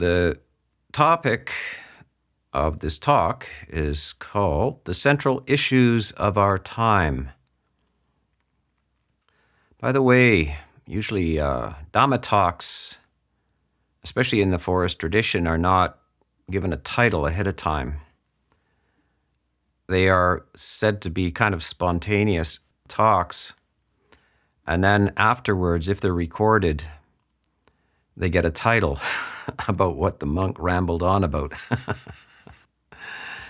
The topic of this talk is called The Central Issues of Our Time. By the way, usually Dhamma talks, especially in the forest tradition, are not given a title ahead of time. They are said to be kind of spontaneous talks, and then afterwards, if they're recorded, they get a title about what the monk rambled on about.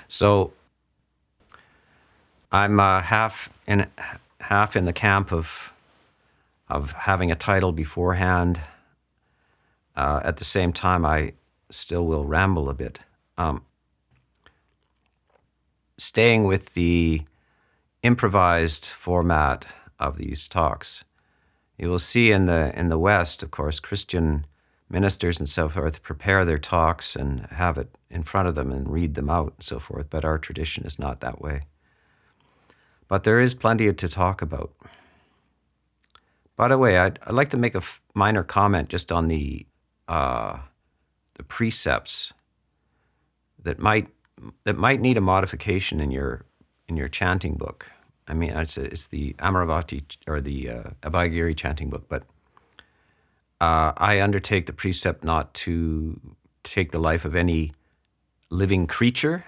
So I'm half in the camp of having a title beforehand. At the same time, I still will ramble a bit. Staying with the improvised format of these talks, you will see in the West, of course, Christian ministers and so forth prepare their talks and have it in front of them and read them out and so forth, but our tradition is not that way. But there is plenty to talk about. By the way, I'd like to make a minor comment just on the precepts that might need a modification in your chanting book. I mean, it's the Amaravati or the Abhayagiri chanting book, but I undertake the precept not to take the life of any living creature.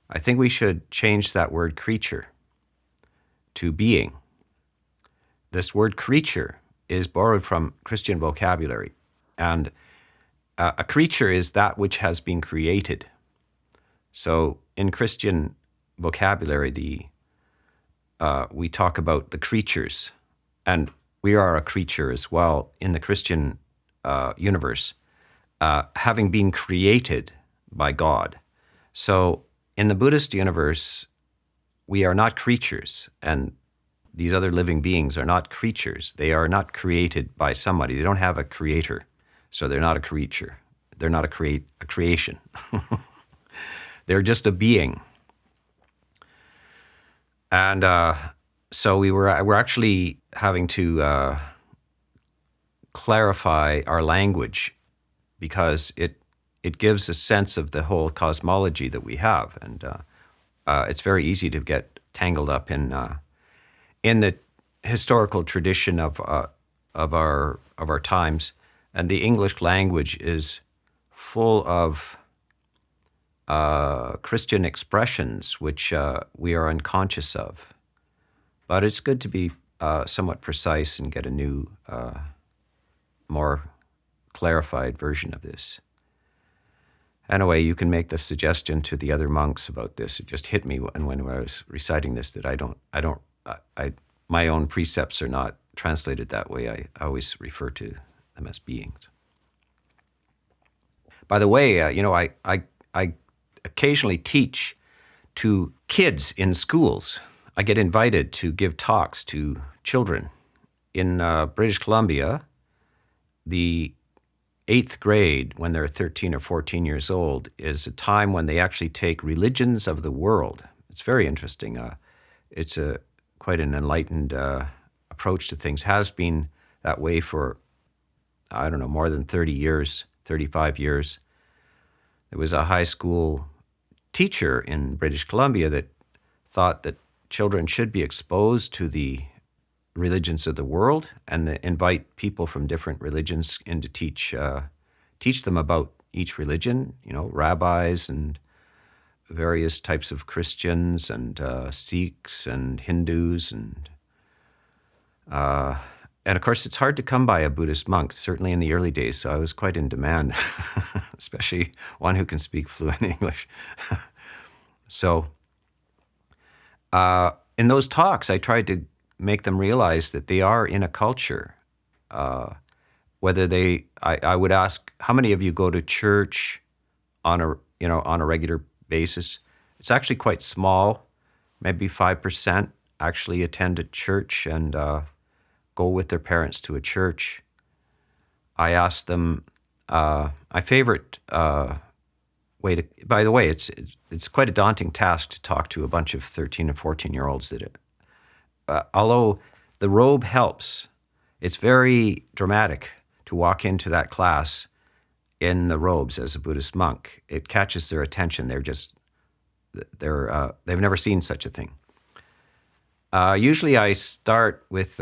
I think we should change that word creature to being. This word creature is borrowed from Christian vocabulary, and a creature is that which has been created. So in Christian vocabulary, we talk about the creatures, and we are a creature as well in the Christian universe, having been created by God. So in the Buddhist universe, we are not creatures, and these other living beings are not creatures. They are not created by somebody. They don't have a creator, so they're not a creature. They're not a creation. They're just a being. And so we're actually having to clarify our language because it gives a sense of the whole cosmology that we have, and it's very easy to get tangled up in the historical tradition of our times, and the English language is full of Christian expressions which we are unconscious of. But it's good to be somewhat precise and get a new, more clarified version of this. Anyway, you can make the suggestion to the other monks about this. It just hit me when I was reciting this that my own precepts are not translated that way. I always refer to them as beings. By the way, I occasionally teach to kids in schools. I get invited to give talks to children. In British Columbia, the 8th grade, when they're 13 or 14 years old, is a time when they actually take religions of the world. It's very interesting. It's quite an enlightened approach to things. Has been that way for, I don't know, more than 30 years, 35 years. There was a high school teacher in British Columbia that thought that children should be exposed to the religions of the world and invite people from different religions in to teach them about each religion, rabbis and various types of Christians and Sikhs and Hindus and of course it's hard to come by a Buddhist monk, certainly in the early days, so I was quite in demand, especially one who can speak fluent English. So in those talks, I tried to make them realize that they are in a culture. I would ask, how many of you go to church on a regular basis? It's actually quite small. Maybe 5% actually attend a church and go with their parents to a church. I asked them, my favorite way to, by the way, it's quite a daunting task to talk to a bunch of 13 and 14-year-olds although the robe helps, it's very dramatic to walk into that class in the robes as a Buddhist monk, it catches their attention. They've never seen such a thing. Usually I start with,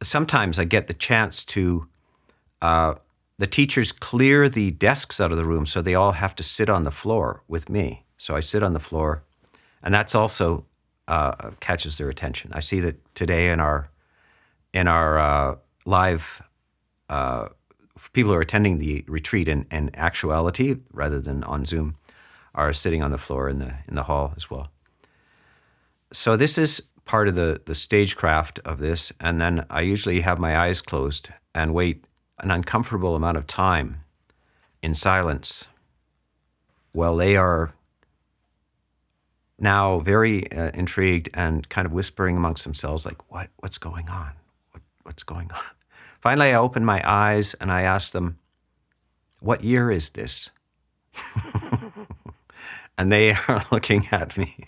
sometimes I get the chance to, the teachers clear the desks out of the room so they all have to sit on the floor with me. So I sit on the floor, and that's also catches their attention. I see that today in our live, people who are attending the retreat in actuality rather than on Zoom are sitting on the floor in the hall as well. So this is part of the stagecraft of this, and then I usually have my eyes closed and wait an uncomfortable amount of time in silence while they are now very intrigued and kind of whispering amongst themselves like, what's going on? What's going on? Finally, I open my eyes and I ask them, what year is this? And they are looking at me.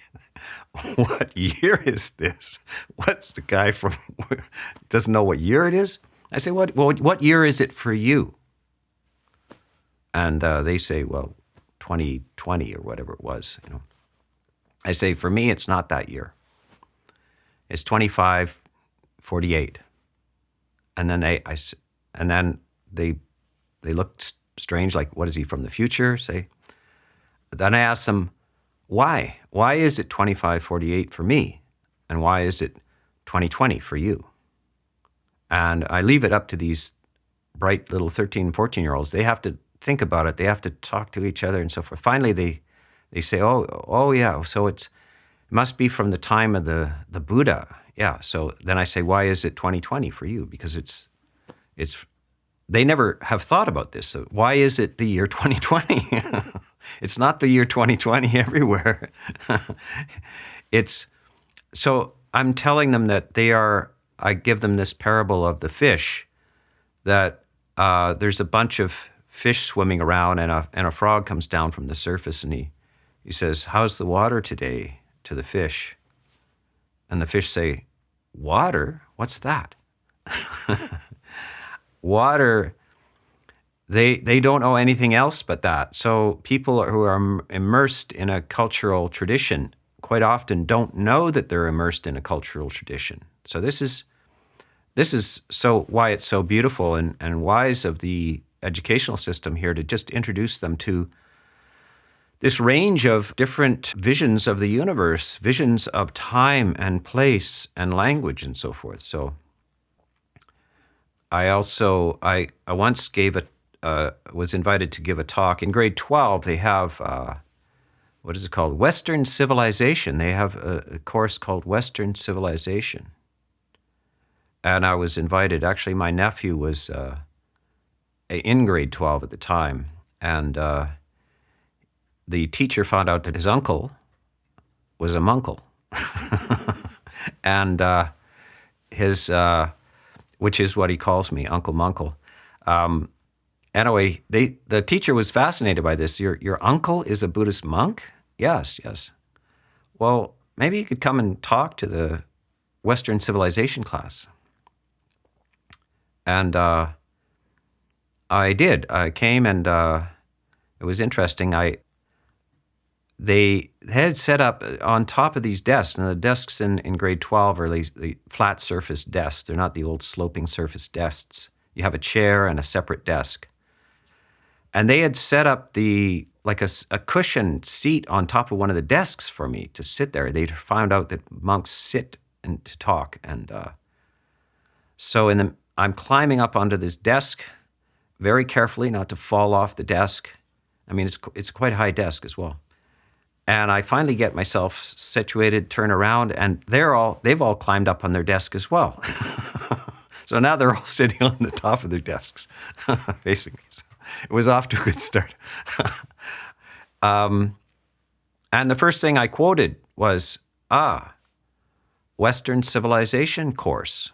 What year is this? What's the guy from, doesn't know what year it is? I say, what year is it for you? And they say, well, 2020 or whatever it was. I say, for me, it's not that year. It's 2548. And then they look strange, like, what is he, from the future? Then I ask them, why? Why is it 2548 for me? And why is it 2020 for you? And I leave it up to these bright little 13, 14-year-olds. They have to think about it. They have to talk to each other and so forth. Finally, they say, oh yeah, so it must be from the time of the Buddha. Yeah, so then I say, why is it 2020 for you? Because it's they never have thought about this. So why is it the year 2020? It's not the year 2020 everywhere. So I'm telling them that I give them this parable of the fish, that there's a bunch of fish swimming around and a frog comes down from the surface and he says, how's the water today, to the fish? And the fish say, water? What's that? Water, they don't know anything else but that. So people who are immersed in a cultural tradition quite often don't know that they're immersed in a cultural tradition. So this is so why it's so beautiful and wise of the educational system here to just introduce them to this range of different visions of the universe, visions of time and place and language and so forth. So I once was invited to give a talk. In grade 12, they have, what is it called? Western Civilization. They have a course called Western Civilization. And I was invited. Actually, my nephew was in grade 12 at the time. And the teacher found out that his uncle was a munkle. And which is what he calls me, Uncle Munkle. Anyway, the teacher was fascinated by this. Your uncle is a Buddhist monk? Yes. Well, maybe you could come and talk to the Western Civilization class. And I did. I came and it was interesting. They had set up on top of these desks, and the desks in grade 12 are the flat surface desks. They're not the old sloping surface desks. You have a chair and a separate desk. And they had set up a cushioned seat on top of one of the desks for me to sit there. They found out that monks sit and to talk. And so I'm climbing up onto this desk very carefully, not to fall off the desk. I mean, it's quite a high desk as well. And I finally get myself situated, turn around, and they've all climbed up on their desk as well. So now they're all sitting on the top of their desks, basically. So it was off to a good start. And the first thing I quoted was, Western Civilization course.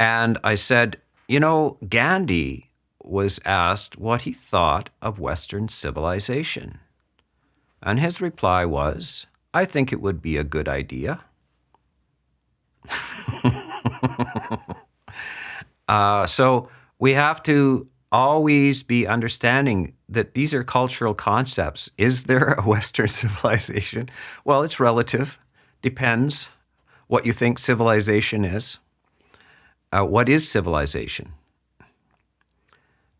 And I said, Gandhi was asked what he thought of Western civilization. And his reply was, I think it would be a good idea. So we have to always be understanding that these are cultural concepts. Is there a Western civilization? Well, it's relative. Depends what you think civilization is. What is civilization?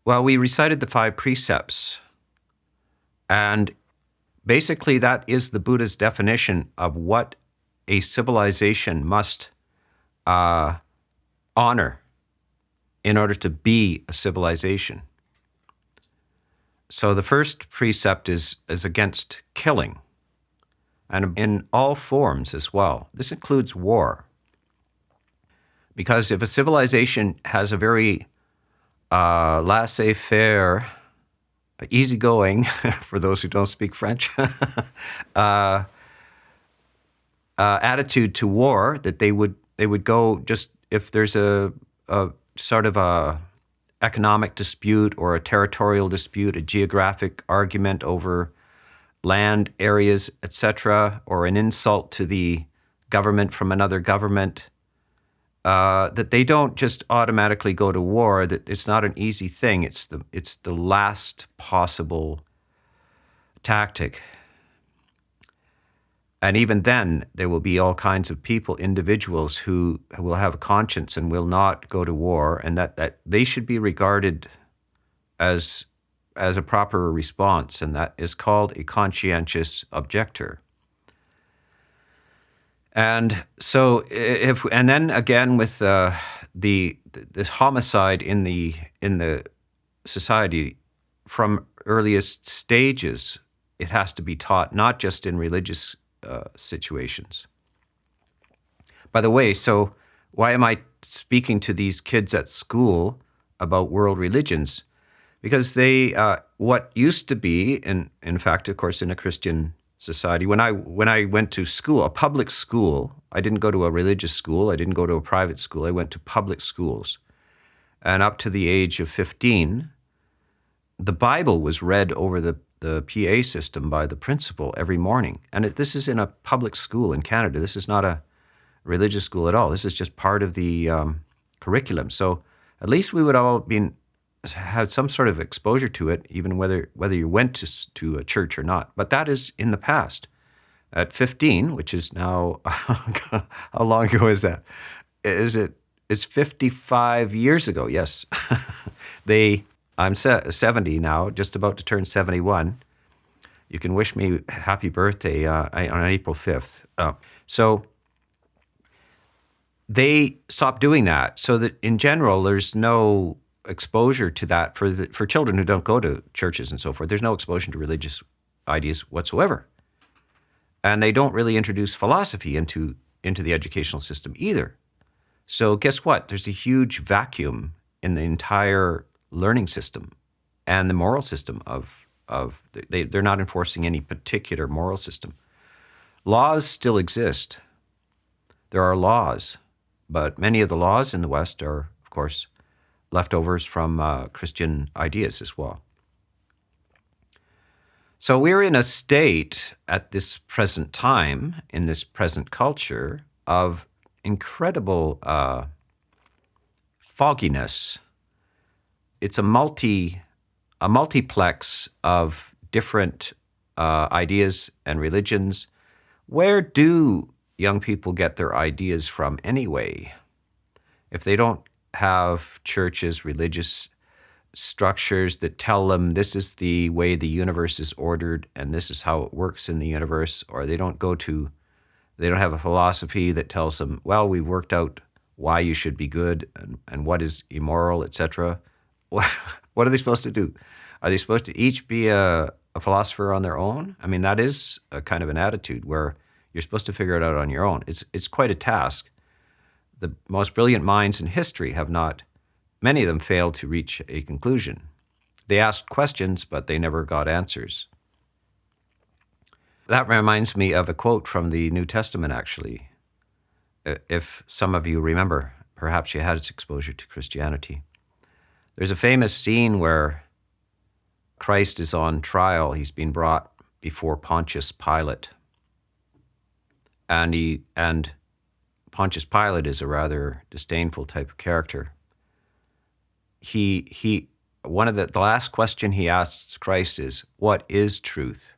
Well, we recited the 5 precepts, and basically that is the Buddha's definition of what a civilization must honor in order to be a civilization. So the first precept is against killing, and in all forms as well. This includes war. Because if a civilization has a very laissez-faire, easygoing, for those who don't speak French, attitude to war, that they would go just if there's a sort of a economic dispute or a territorial dispute, a geographic argument over land areas, etc., or an insult to the government from another government, that they don't just automatically go to war. That it's not an easy thing. It's the last possible tactic. And even then, there will be all kinds of people, individuals who will have a conscience and will not go to war, and that they should be regarded as a proper response, and that is called a conscientious objector. And so, and then again with this homicide in the society from earliest stages, it has to be taught not just in religious situations. By the way, so why am I speaking to these kids at school about world religions? Because they, what used to be, in fact, of course, in a Christian society, when I went to school, a public school, I didn't go to a religious school, I didn't go to a private school, I went to public schools. And up to the age of 15, the Bible was read over the PA system by the principal every morning. And this is in a public school in Canada. This is not a religious school at all. This is just part of the curriculum. So at least we would all had some sort of exposure to it, even whether you went to a church or not. But that is in the past. At 15, which is now, how long ago is that? It's 55 years ago, yes. I'm 70 now, just about to turn 71. You can wish me happy birthday on April 5th. So they stopped doing that, so that in general, there's no exposure to that for children who don't go to churches and so forth. There's no exposure to religious ideas whatsoever. And they don't really introduce philosophy into the educational system either. So guess what? There's a huge vacuum in the entire learning system and the moral system they're not enforcing any particular moral system. Laws still exist. There are laws, but many of the laws in the West are, of course, leftovers from Christian ideas as well. So we're in a state at this present time, in this present culture, of incredible fogginess. It's a multiplex of different ideas and religions. Where do young people get their ideas from anyway? If they don't have churches, religious structures that tell them this is the way the universe is ordered and this is how it works in the universe, or they don't have a philosophy that tells them, well, we've worked out why you should be good and what is immoral, etc. What are they supposed to do? Are they supposed to each be a philosopher on their own? I mean, that is a kind of an attitude where you're supposed to figure it out on your own. It's quite a task. The most brilliant minds in history many of them failed to reach a conclusion. They asked questions, but they never got answers. That reminds me of a quote from the New Testament, actually. If some of you remember, perhaps you had exposure to Christianity. There's a famous scene where Christ is on trial. He's been brought before Pontius Pilate. And Pontius Pilate is a rather disdainful type of character. he one of the last question he asks Christ is, "What is truth?"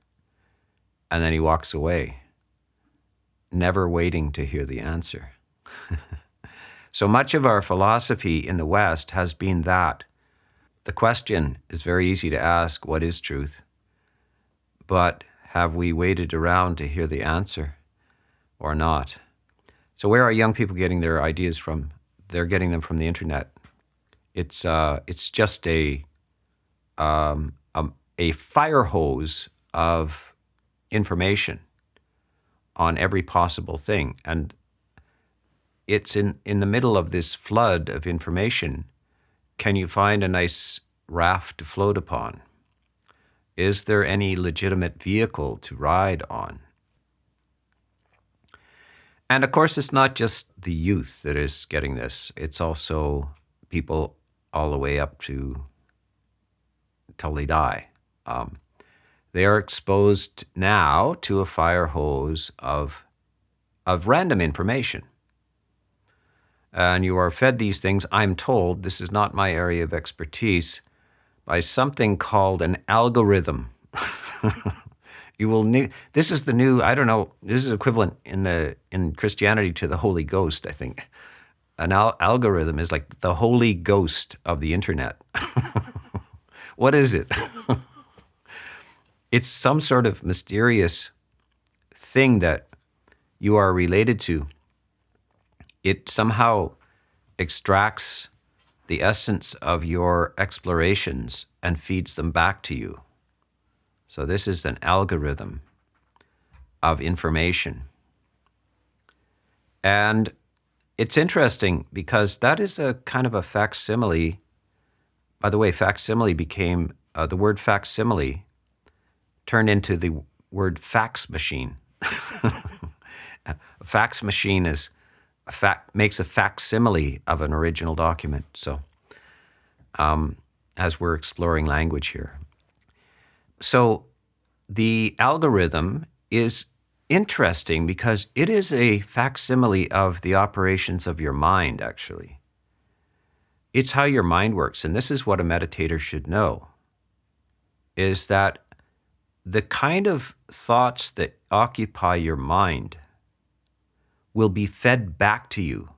And then he walks away, never waiting to hear the answer. So much of our philosophy in the West has been that. The question is very easy to ask, what is truth? But have we waited around to hear the answer or not? So where are young people getting their ideas from? They're getting them from the internet. It's just a fire hose of information on every possible thing. And it's in the middle of this flood of information. Can you find a nice raft to float upon? Is there any legitimate vehicle to ride on? And of course, it's not just the youth that is getting this. It's also people all the way up to till they die. They are exposed now to a fire hose of random information. And you are fed these things, I'm told, this is not my area of expertise, by something called an algorithm. This is the new, I don't know, this is equivalent in Christianity to the Holy Ghost, I think. An algorithm is like the Holy Ghost of the internet. What is it? It's some sort of mysterious thing that you are related to. It somehow extracts the essence of your explorations and feeds them back to you. So this is an algorithm of information. And it's interesting because that is a kind of a facsimile. By the way, facsimile became, the word facsimile turned into the word fax machine. A fax machine makes a facsimile of an original document. So as we're exploring language here. So the algorithm is interesting because it is a facsimile of the operations of your mind, actually. It's how your mind works, and this is what a meditator should know, is that the kind of thoughts that occupy your mind will be fed back to you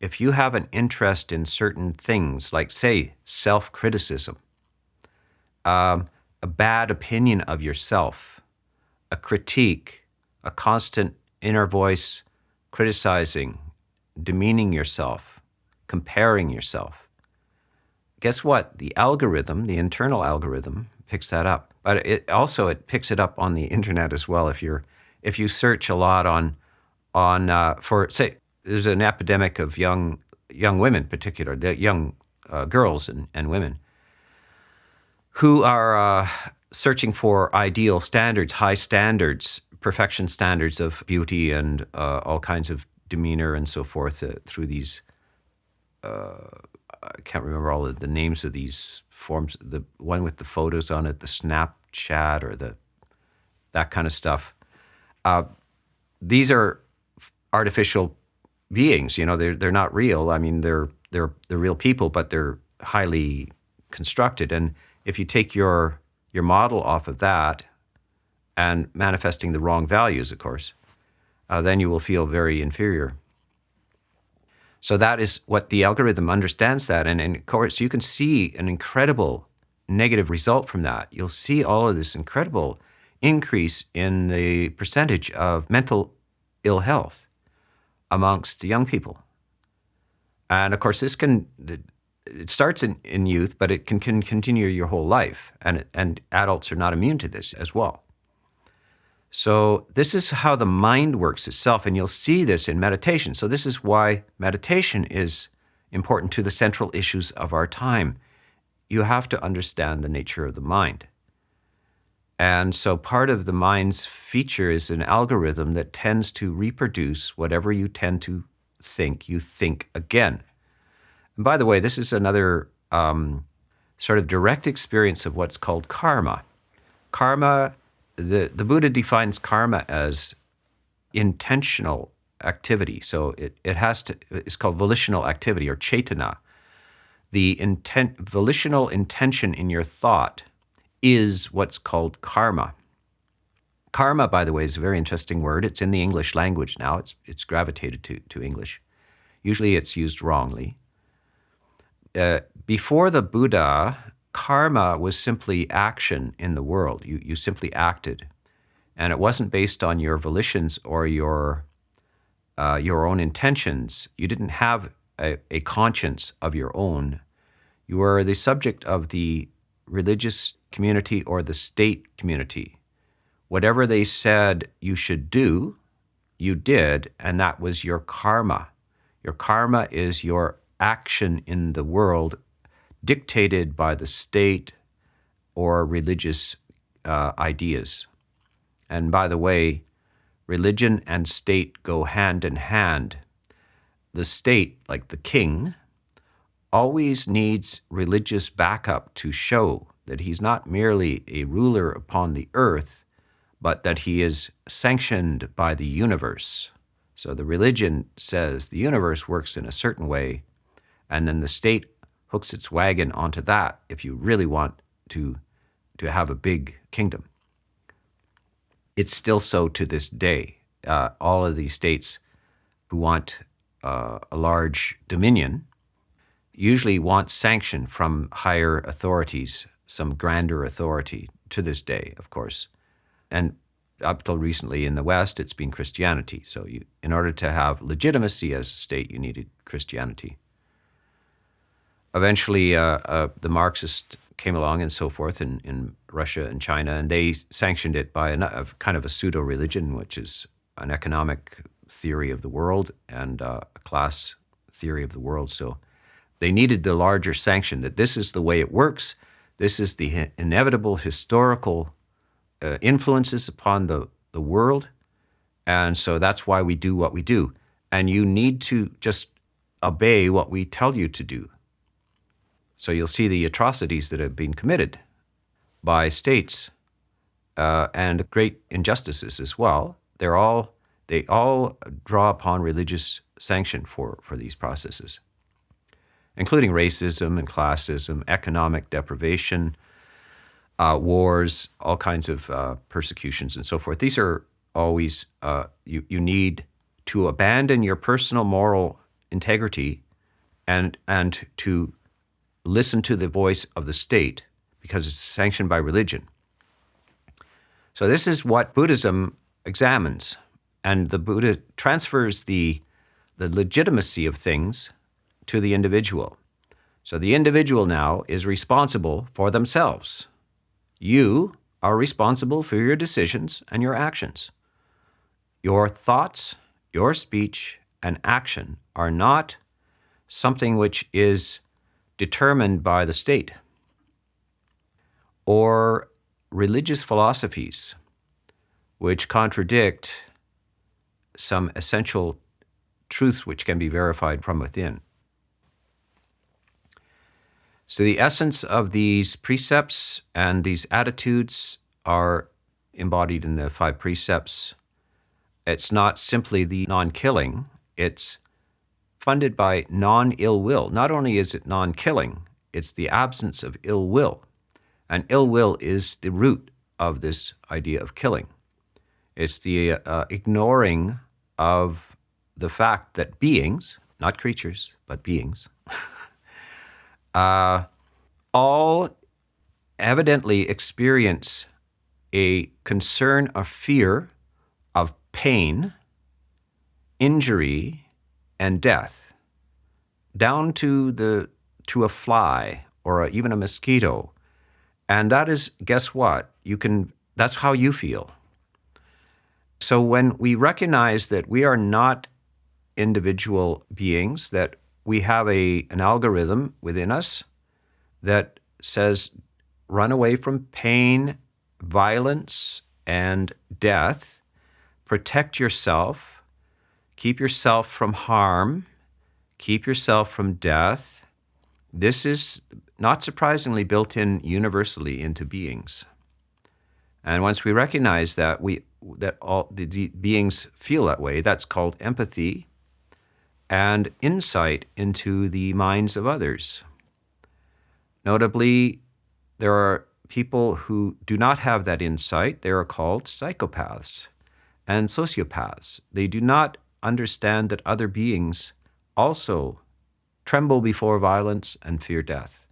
if you have an interest in certain things, like, say, self-criticism, a bad opinion of yourself, a critique, a constant inner voice criticizing, demeaning yourself, comparing yourself. Guess what? The algorithm, the internal algorithm, picks that up. But it picks it up on the internet as well. If you search a lot for, say, there's an epidemic of young women, in particular, young girls and women, who are searching for ideal standards, high standards, perfection standards of beauty and all kinds of demeanor and so forth through these, I can't remember all of the names of these forms, the one with the photos on it, the Snapchat or that kind of stuff. These are artificial beings, they're not real. I mean, they're real people, but they're highly constructed. And if you take your model off of that and manifesting the wrong values, of course, then you will feel very inferior. So that is what the algorithm understands that. And of course, you can see an incredible negative result from that. You'll see all of this incredible increase in the percentage of mental ill health amongst young people. And of course, it starts in youth, but it can continue your whole life. And adults are not immune to this as well. So this is how the mind works itself, and you'll see this in meditation. So this is why meditation is important to the central issues of our time. You have to understand the nature of the mind. And so part of the mind's feature is an algorithm that tends to reproduce whatever you tend to think, you think again. And by the way, this is another sort of direct experience of what's called karma. Karma, the Buddha defines karma as intentional activity. So it's called volitional activity or cetana. The volitional intention in your thought is what's called karma. Karma, by the way, is a very interesting word. It's in the English language now. It's gravitated to English. Usually it's used wrongly. Before the Buddha, karma was simply action in the world. You simply acted. And it wasn't based on your volitions or your own intentions. You didn't have a conscience of your own. You were the subject of the religious community or the state community. Whatever they said you should do, you did, and that was your karma. Your karma is your action in the world dictated by the state or religious ideas. And by the way, religion and state go hand in hand. The state, like the king, always needs religious backup to show that he's not merely a ruler upon the earth, but that he is sanctioned by the universe. So the religion says the universe works in a certain way, and then the state hooks its wagon onto that if you really want to have a big kingdom. It's still so to this day. All of these states who want a large dominion usually want sanction from higher authorities, some grander authority, to this day, of course. And up till recently in the West, it's been Christianity. So in order to have legitimacy as a state, you needed Christianity. Eventually, the Marxists came along and so forth in Russia and China, and they sanctioned it by a kind of a pseudo-religion, which is an economic theory of the world and a class theory of the world. So they needed the larger sanction that this is the way it works. This is the inevitable historical influences upon the world, and so that's why we do what we do. And you need to just obey what we tell you to do. So you'll see the atrocities that have been committed by states and great injustices as well. They all draw upon religious sanction for these processes, including racism and classism, economic deprivation, wars, all kinds of persecutions and so forth. These are always, you need to abandon your personal moral integrity and to listen to the voice of the state because it's sanctioned by religion. So this is what Buddhism examines. And the Buddha transfers the legitimacy of things to the individual. So the individual now is responsible for themselves. You are responsible for your decisions and your actions. Your thoughts, your speech, and action are not something which is determined by the state or religious philosophies which contradict some essential truths which can be verified from within. So the essence of these precepts and these attitudes are embodied in the 5 precepts. It's not simply the non-killing, it's funded by non-ill will. Not only is it non-killing, it's the absence of ill will. And ill will is the root of this idea of killing. It's the ignoring of the fact that beings, not creatures, but beings, all evidently experience a concern of fear, of pain, injury, and death, down to a fly or even a mosquito. And that is, guess what? That's how you feel. So when we recognize that we are not individual beings, that we have an algorithm within us that says run away from pain, violence, and death, protect yourself, keep yourself from harm, keep yourself from death. This is not surprisingly built in universally into beings. And once we recognize that all the beings feel that way, that's called empathy and insight into the minds of others. Notably, there are people who do not have that insight. They are called psychopaths and sociopaths. They do not understand that other beings also tremble before violence and fear death.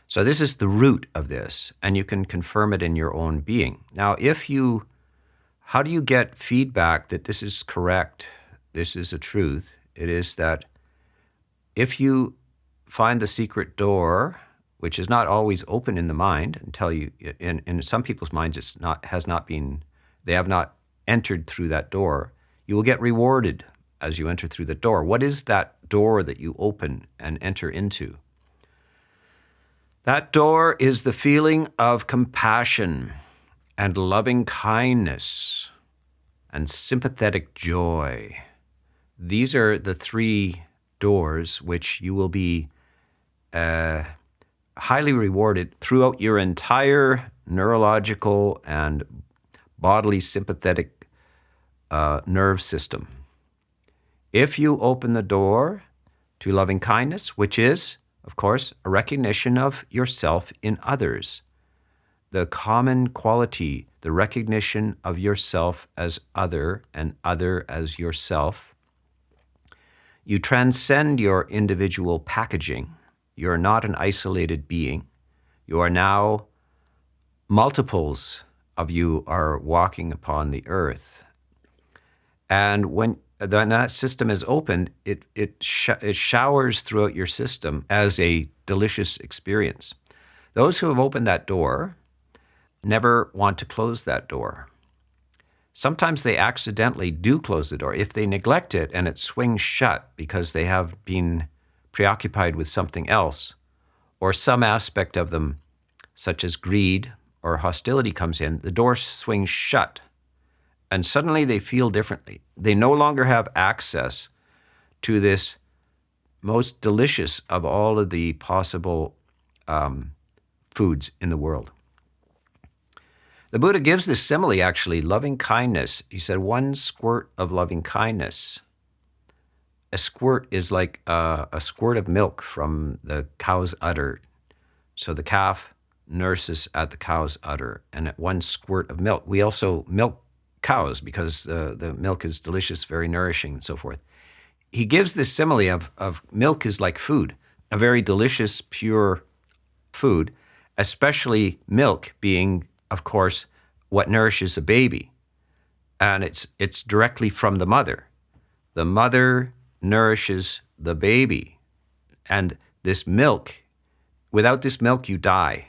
So this is the root of this, and you can confirm it in your own being. Now, how do you get feedback that this is correct, this is a truth? It is that if you find the secret door, which is not always open in the mind until in some people's minds they have not entered through that door, you will get rewarded as you enter through the door. What is that door that you open and enter into? That door is the feeling of compassion and loving kindness and sympathetic joy. These are the three doors which you will be highly rewarded throughout your entire neurological and bodily sympathetic nerve system. If you open the door to loving kindness, which is, of course, a recognition of yourself in others, the common quality, the recognition of yourself as other and other as yourself, you transcend your individual packaging. You are not an isolated being. You are now multiples of you are walking upon the earth. And when that system is opened, it showers throughout your system as a delicious experience. Those who have opened that door never want to close that door. Sometimes they accidentally do close the door. If they neglect it and it swings shut because they have been preoccupied with something else, or some aspect of them, such as greed or hostility, comes in, the door swings shut. And suddenly they feel differently. They no longer have access to this most delicious of all of the possible foods in the world. The Buddha gives this simile, actually, loving kindness. He said, one squirt of loving kindness. A squirt is like a squirt of milk from the cow's udder. So the calf nurses at the cow's udder, and at one squirt of milk. We also milk cows because the milk is delicious, very nourishing, and so forth. He gives this simile of milk is like food, a very delicious, pure food, especially milk being, of course, what nourishes a baby. And it's directly from the mother. The mother nourishes the baby. And this milk, without this milk, you die.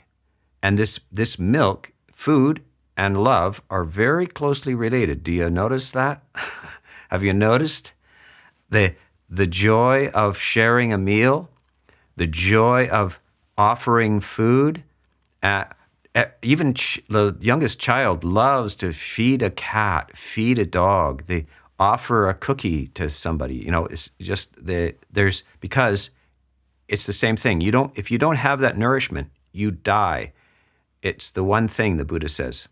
And this milk, food, and love are very closely related. Do you notice that? Have you noticed the joy of sharing a meal, the joy of offering food? Even the youngest child loves to feed a cat, feed a dog. They offer a cookie to somebody. It's just because it's the same thing. If you don't have that nourishment, you die. It's the one thing the Buddha says.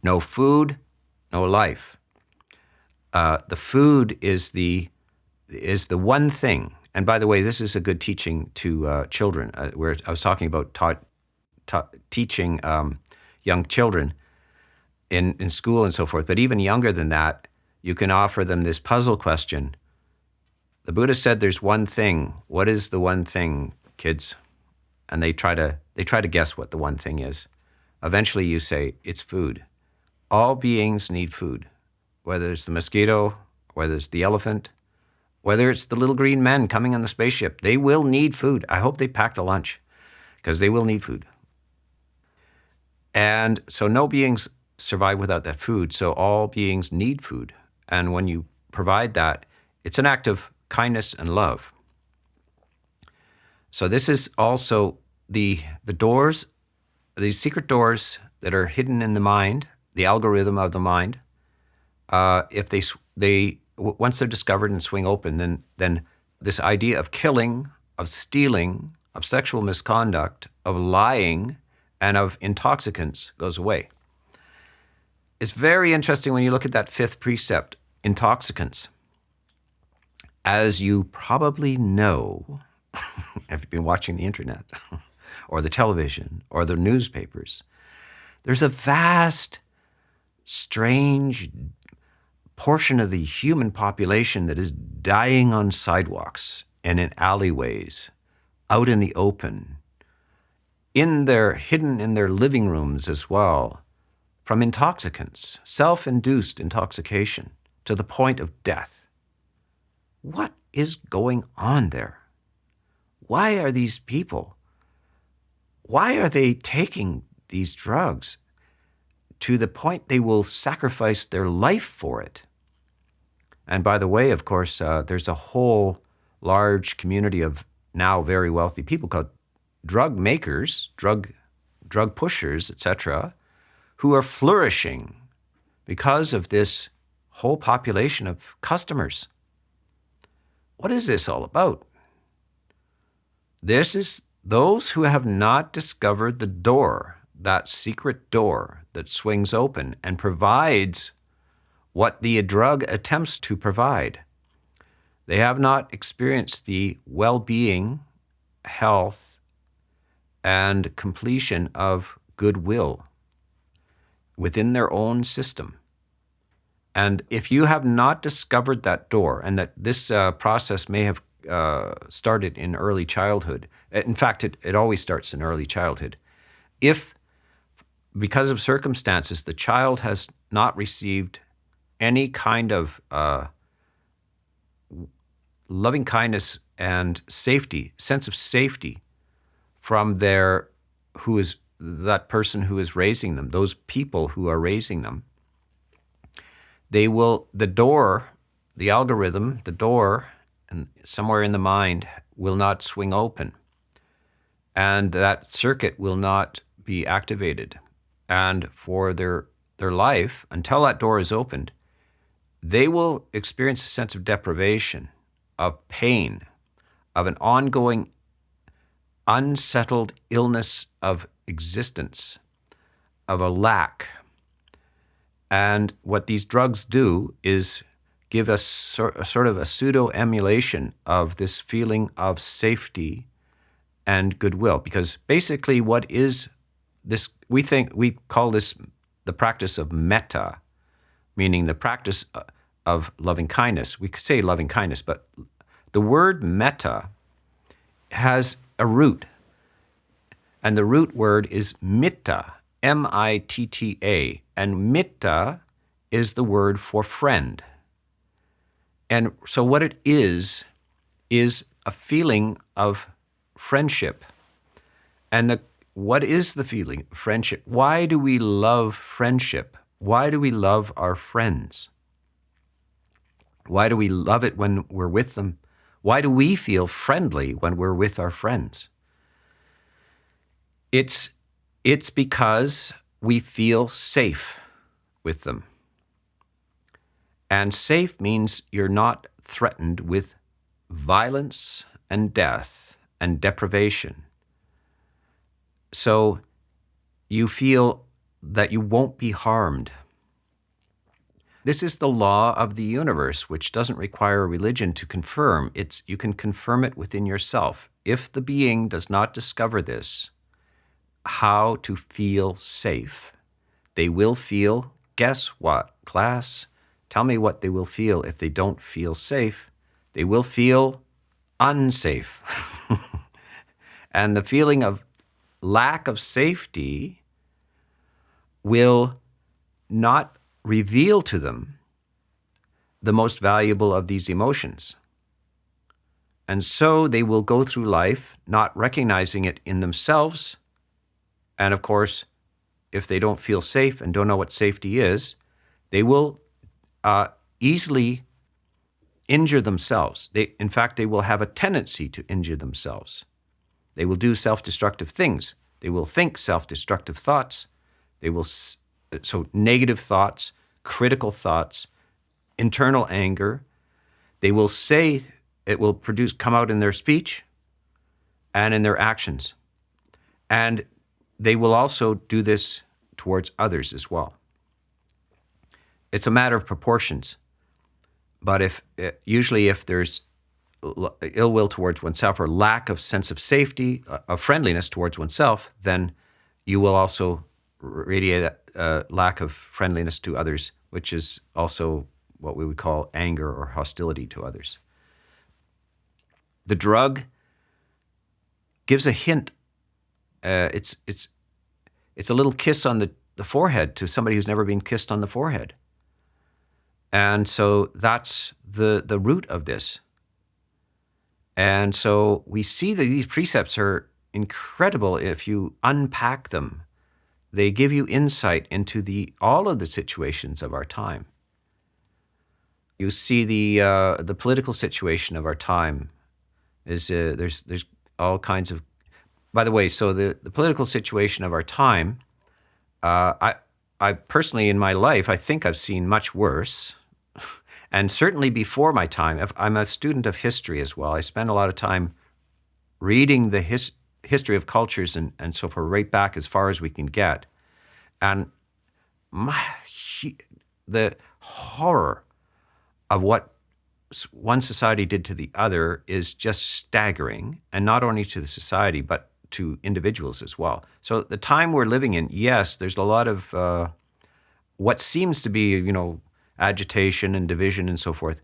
No food, no life. The food is the one thing. And by the way, this is a good teaching to children, where I was talking about teaching young children in school and so forth. But even younger than that, you can offer them this puzzle question. The Buddha said there's one thing. What is the one thing, kids? And they try to guess what the one thing is. Eventually you say, it's food. All beings need food, whether it's the mosquito, whether it's the elephant, whether it's the little green men coming on the spaceship. They will need food. I hope they packed a lunch, because they will need food. And so no beings survive without that food, so all beings need food. And when you provide that, it's an act of kindness and love. So this is also the doors, these secret doors that are hidden in the mind, the algorithm of the mind. If they once they're discovered and swing open, then this idea of killing, of stealing, of sexual misconduct, of lying, and of intoxicants goes away. It's very interesting when you look at that fifth precept, intoxicants. As you probably know, if you've been watching the internet, or the television or the newspapers. There's a vast, strange portion of the human population that is dying on sidewalks and in alleyways, out in the open, hidden in their living rooms as well, from intoxicants, self-induced intoxication, to the point of death. What is going on there? Why are these people, why are they taking these drugs to the point they will sacrifice their life for it? And by the way, of course, there's a whole large community of now very wealthy people called drug makers, drug pushers, etc., who are flourishing because of this whole population of customers. What is this all about? This is those who have not discovered the door, that secret door that swings open and provides what the drug attempts to provide. They have not experienced the well-being, health, and completion of goodwill within their own system. And if you have not discovered that door, and that this process may have started in early childhood, in fact, it always starts in early childhood. If, because of circumstances, the child has not received any kind of loving kindness and safety, sense of safety from that person who is raising them, those people who are raising them, the door, and somewhere in the mind will not swing open. And that circuit will not be activated. And for their life, until that door is opened, they will experience a sense of deprivation, of pain, of an ongoing unsettled illness of existence, of a lack. And what these drugs do is give us sort of a pseudo-emulation of this feeling of safety and goodwill. Because basically what is this, we call this the practice of metta, meaning the practice of loving kindness. We could say loving kindness, but the word metta has a root. And the root word is mitta, M-I-T-T-A. And mitta is the word for friend. And so what it is a feeling of friendship. And what is the feeling of friendship? Why do we love friendship? Why do we love our friends? Why do we love it when we're with them? Why do we feel friendly when we're with our friends? It's because we feel safe with them. And safe means you're not threatened with violence and death and deprivation. So you feel that you won't be harmed. This is the law of the universe, which doesn't require a religion to confirm. You can confirm it within yourself. If the being does not discover this, how to feel safe, they will feel, guess what, class? Tell me what they will feel if they don't feel safe. They will feel unsafe. And the feeling of lack of safety will not reveal to them the most valuable of these emotions. And so they will go through life not recognizing it in themselves. And of course, if they don't feel safe and don't know what safety is, they will easily injure themselves. In fact, they will have a tendency to injure themselves. They will do self-destructive things. They will think self-destructive thoughts. So negative thoughts, critical thoughts, internal anger. They will say, it will come out in their speech and in their actions. And they will also do this towards others as well. It's a matter of proportions. But usually if there's ill will towards oneself or lack of sense of safety, of friendliness towards oneself, then you will also radiate a lack of friendliness to others, which is also what we would call anger or hostility to others. The drug gives a hint. It's a little kiss on the forehead to somebody who's never been kissed on the forehead. And so that's the root of this. And so we see that these precepts are incredible if you unpack them. They give you insight into all of the situations of our time. You see the political situation of our time is there's all kinds of. By the way, so the political situation of our time, I personally in my life, I think I've seen much worse. And certainly before my time, I'm a student of history as well. I spend a lot of time reading the history of cultures and so forth, right back as far as we can get. And the horror of what one society did to the other is just staggering, and not only to the society, but to individuals as well. So the time we're living in, yes, there's a lot of what seems to be, agitation and division and so forth.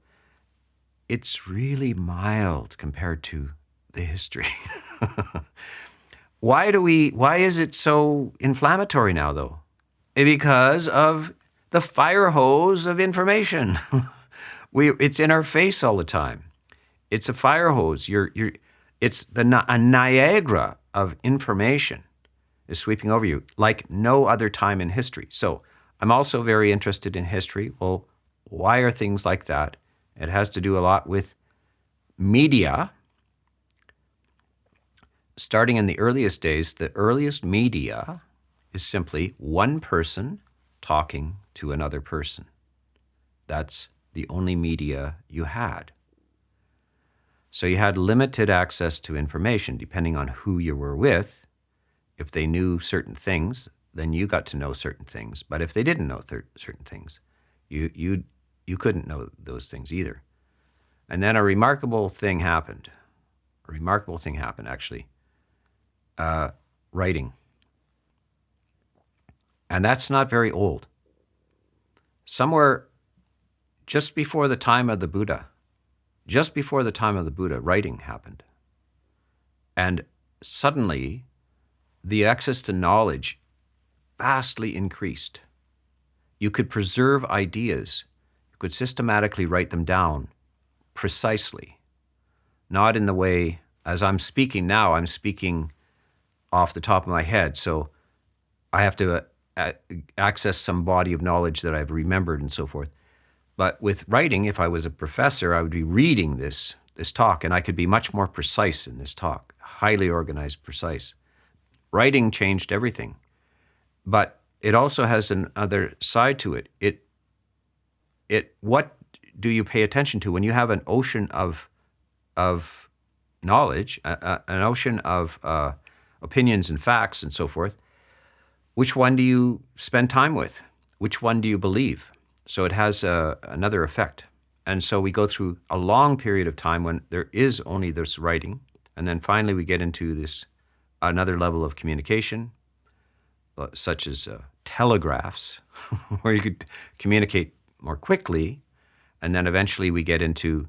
It's really mild compared to the history. Why is it so inflammatory now, though? Because of the fire hose of information. It's in our face all the time. It's a fire hose. It's a Niagara of information is sweeping over you like no other time in history. So I'm also very interested in history. Well, why are things like that? It has to do a lot with media. Starting in the earliest days, the earliest media is simply one person talking to another person. That's the only media you had. So you had limited access to information depending on who you were with. If they knew certain things, then you got to know certain things. But if they didn't know certain things, you couldn't know those things either. And then a remarkable thing happened. A remarkable thing happened, actually. Writing. And that's not very old. Somewhere just before the time of the Buddha, writing happened. And suddenly, the access to knowledge vastly increased. You could preserve ideas. You could systematically write them down precisely. Not in the way, as I'm speaking now, I'm speaking off the top of my head. So I have to access some body of knowledge that I've remembered and so forth. But with writing, if I was a professor, I would be reading this talk, and I could be much more precise in this talk, highly organized, precise. Writing changed everything. But it also has another side to it. What do you pay attention to when you have an ocean of knowledge, an ocean of opinions and facts and so forth? Which one do you spend time with? Which one do you believe? So it has another effect. And so we go through a long period of time when there is only this writing, and then finally we get into this another level of communication, such as telegraphs, where you could communicate more quickly, and then eventually we get into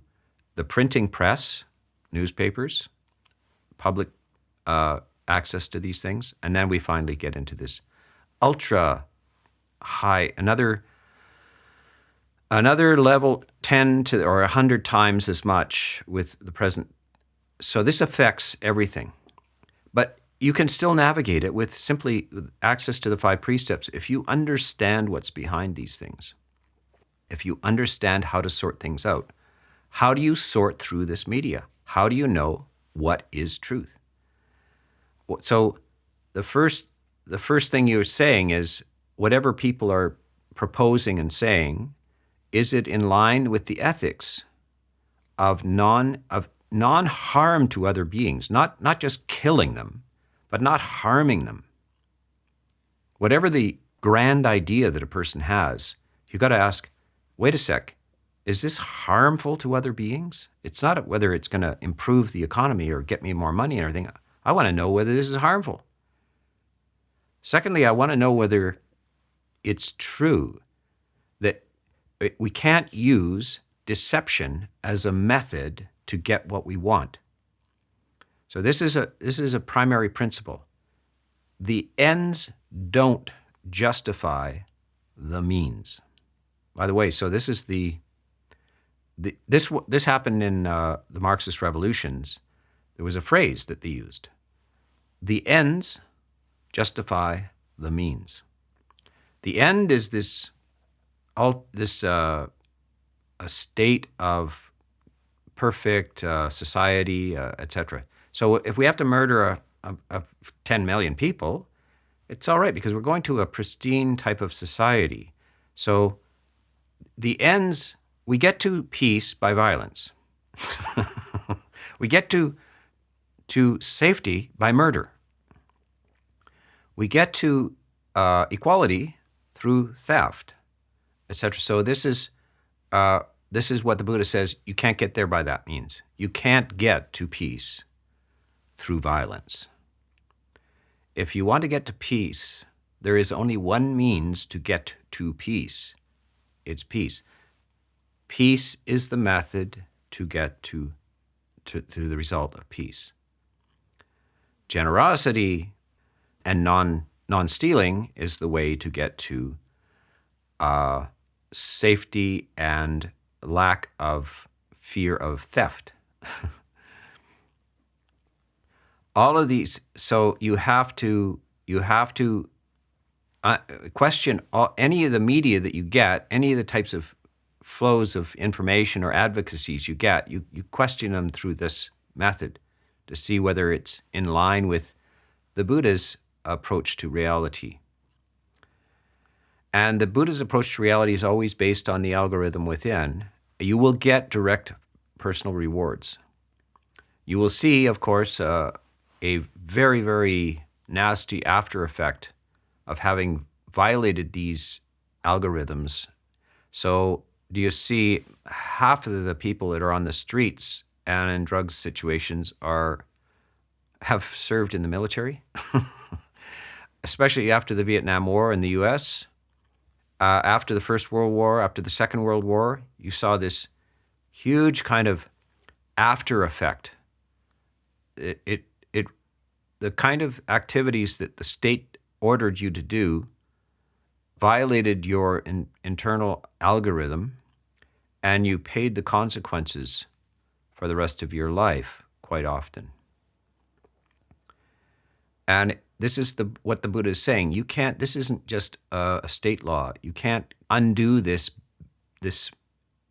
the printing press, newspapers, public access to these things, and then we finally get into this ultra high, another level 10 to or 100 times as much with the present. So this affects everything. But you can still navigate it with simply access to the 5 precepts if you understand what's behind these things. If you understand how to sort things out. How do you sort through this media? How do you know what is truth? So the first thing you're saying is whatever people are proposing and saying, is it in line with the ethics of non-harm to other beings, not just killing them, but not harming them? Whatever the grand idea that a person has, you got to ask, wait a sec, is this harmful to other beings? It's not whether it's going to improve the economy or get me more money and everything. I want to know whether this is harmful. Secondly, I want to know whether it's true that we can't use deception as a method to get what we want. So this is a primary principle. The ends don't justify the means. By the way, so this is this happened in the Marxist revolutions. There was a phrase that they used: the ends justify the means. The end is a state of perfect society, etc. So if we have to murder 10 million people, it's all right because we're going to a pristine type of society. So the ends, we get to peace by violence. We get to safety by murder. We get to equality through theft, etc. So this is what the Buddha says, you can't get there by that means. You can't get to peace through violence. If you want to get to peace, there is only one means to get to peace. It's peace. Peace is the method to get to the result of peace. Generosity and non-stealing is the way to get to safety and lack of fear of theft. All of these, so you have to question any of the media that you get, any of the types of flows of information or advocacies you get, you question them through this method to see whether it's in line with the Buddha's approach to reality. And the Buddha's approach to reality is always based on the algorithm within. You will get direct personal rewards. You will see, of course, a very, very nasty after effect of having violated these algorithms. So do you see half of the people that are on the streets and in drug situations have served in the military? Especially after the Vietnam War in the US, after the First World War, after the Second World War, you saw this huge kind of after effect. The kind of activities that the state ordered you to do violated your internal algorithm, and you paid the consequences for the rest of your life quite often. And this is what the Buddha is saying. You can't. This isn't just a state law. You can't undo this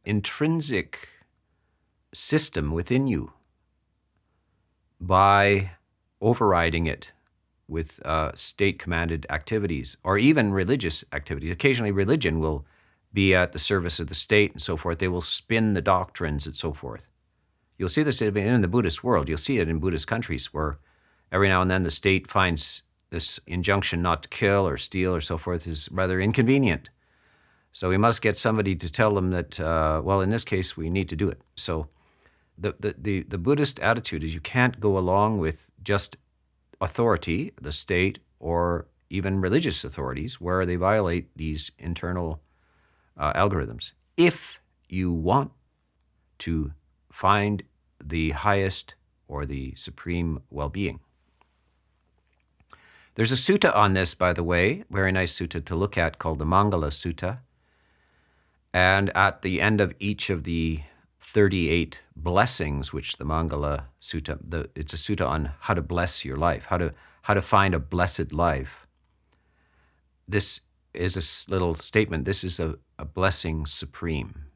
intrinsic system within you by overriding it with state-commanded activities or even religious activities. Occasionally, religion will be at the service of the state and so forth. They will spin the doctrines and so forth. You'll see this in the Buddhist world. You'll see it in Buddhist countries where every now and then the state finds this injunction not to kill or steal or so forth is rather inconvenient. So we must get somebody to tell them that, well, in this case, we need to do it. So the Buddhist attitude is you can't go along with just authority, the state, or even religious authorities where they violate these internal algorithms. If you want to find the highest or the supreme well-being. There's a sutta on this, by the way, very nice sutta to look at called the Mangala Sutta. And at the end of each of the 38 blessings, which the Mangala Sutta, it's a sutta on how to bless your life, how to find a blessed life. This is a little statement. This is a blessing supreme.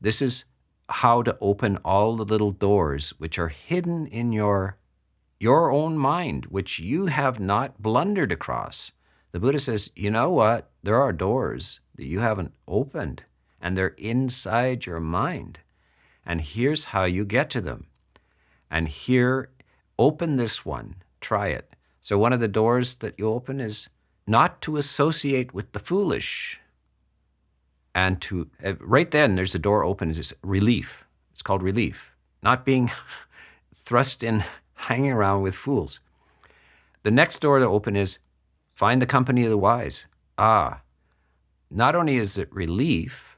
This is how to open all the little doors which are hidden in your own mind, which you have not blundered across. The Buddha says, you know what? There are doors that you haven't opened, and they're inside your mind. And here's how you get to them. And here, open this one. Try it. So one of the doors that you open is not to associate with the foolish. And to right then, there's a door open. Is relief. It's called relief, not being thrust in, hanging around with fools. The next door to open is find the company of the wise. Not only is it relief,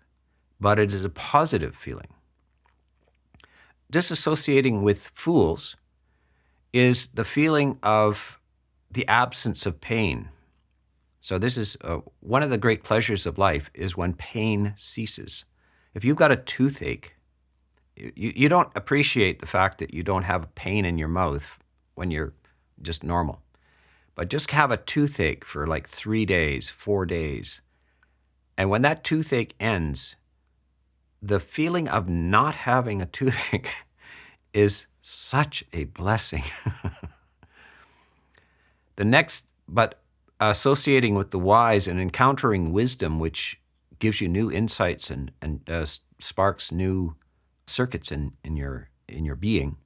but it is a positive feeling. Disassociating with fools is the feeling of the absence of pain. So this is one of the great pleasures of life is when pain ceases. If you've got a toothache, you don't appreciate the fact that you don't have pain in your mouth when you're just normal. But just have a toothache for like 3 days, 4 days. And when that toothache ends, the feeling of not having a toothache is such a blessing. The next, but associating with the wise and encountering wisdom, which gives you new insights and sparks new circuits in your being,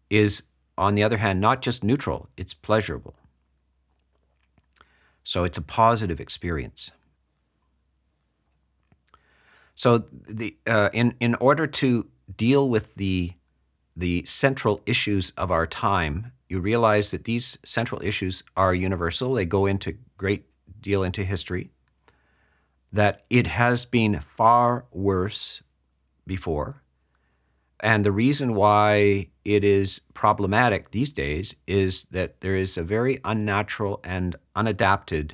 is, on the other hand, not just neutral, it's pleasurable. So it's a positive experience. So in order to deal with the central issues of our time, you realize that these central issues are universal. They go into great deal into history, that it has been far worse before. And the reason why it is problematic these days is that there is a very unnatural and unadapted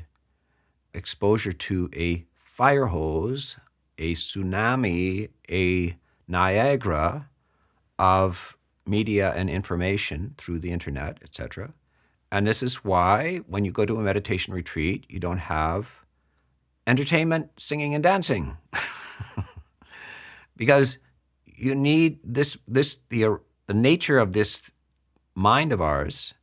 exposure to a fire hose, a tsunami, a Niagara of media and information through the internet, etc. And this is why when you go to a meditation retreat, you don't have entertainment, singing, and dancing. Because you need the nature of this mind of ours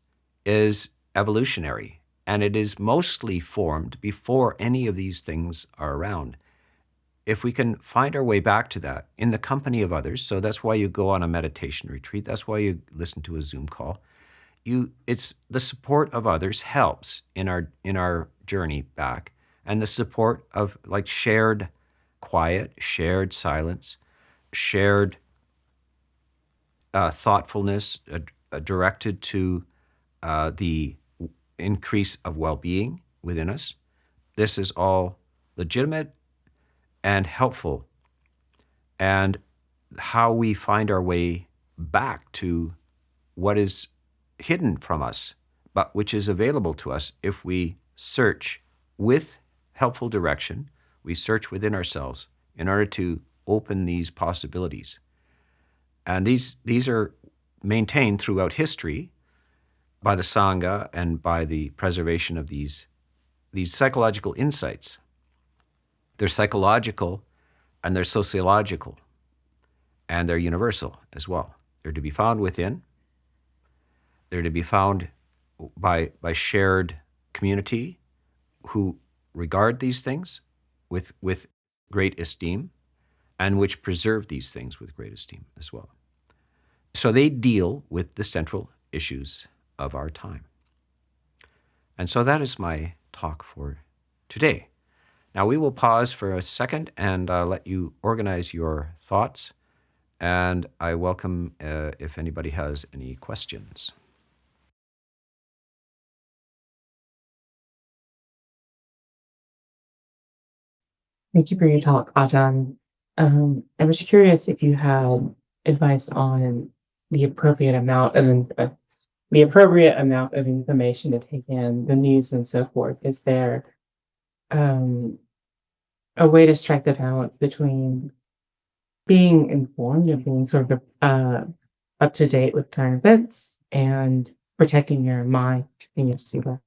is evolutionary, and it is mostly formed before any of these things are around. If we can find our way back to that in the company of others, so that's why you go on a meditation retreat, that's why you listen to a Zoom call. It's the support of others helps in our journey back, and the support of like shared quiet, shared silence, shared thoughtfulness directed to the increase of well-being within us. This is all legitimate and helpful. And how we find our way back to what is hidden from us, but which is available to us if we search with helpful direction, we search within ourselves in order to open these possibilities. And these are maintained throughout history by the Sangha and by the preservation of these psychological insights. They're psychological and they're sociological and they're universal as well. They're to be found within. They're to be found by shared community who regard these things with great esteem and which preserve these things with great esteem as well. So they deal with the central issues of our time. And so that is my talk for today. Now we will pause for a second and let you organize your thoughts. And I welcome if anybody has any questions. Thank you for your talk, Ajahn. I was curious if you had advice on the appropriate amount of information to take in, the news and so forth. Is there um, a way to strike the balance between being informed and being sort of up to date with current events and protecting your mind and your siva?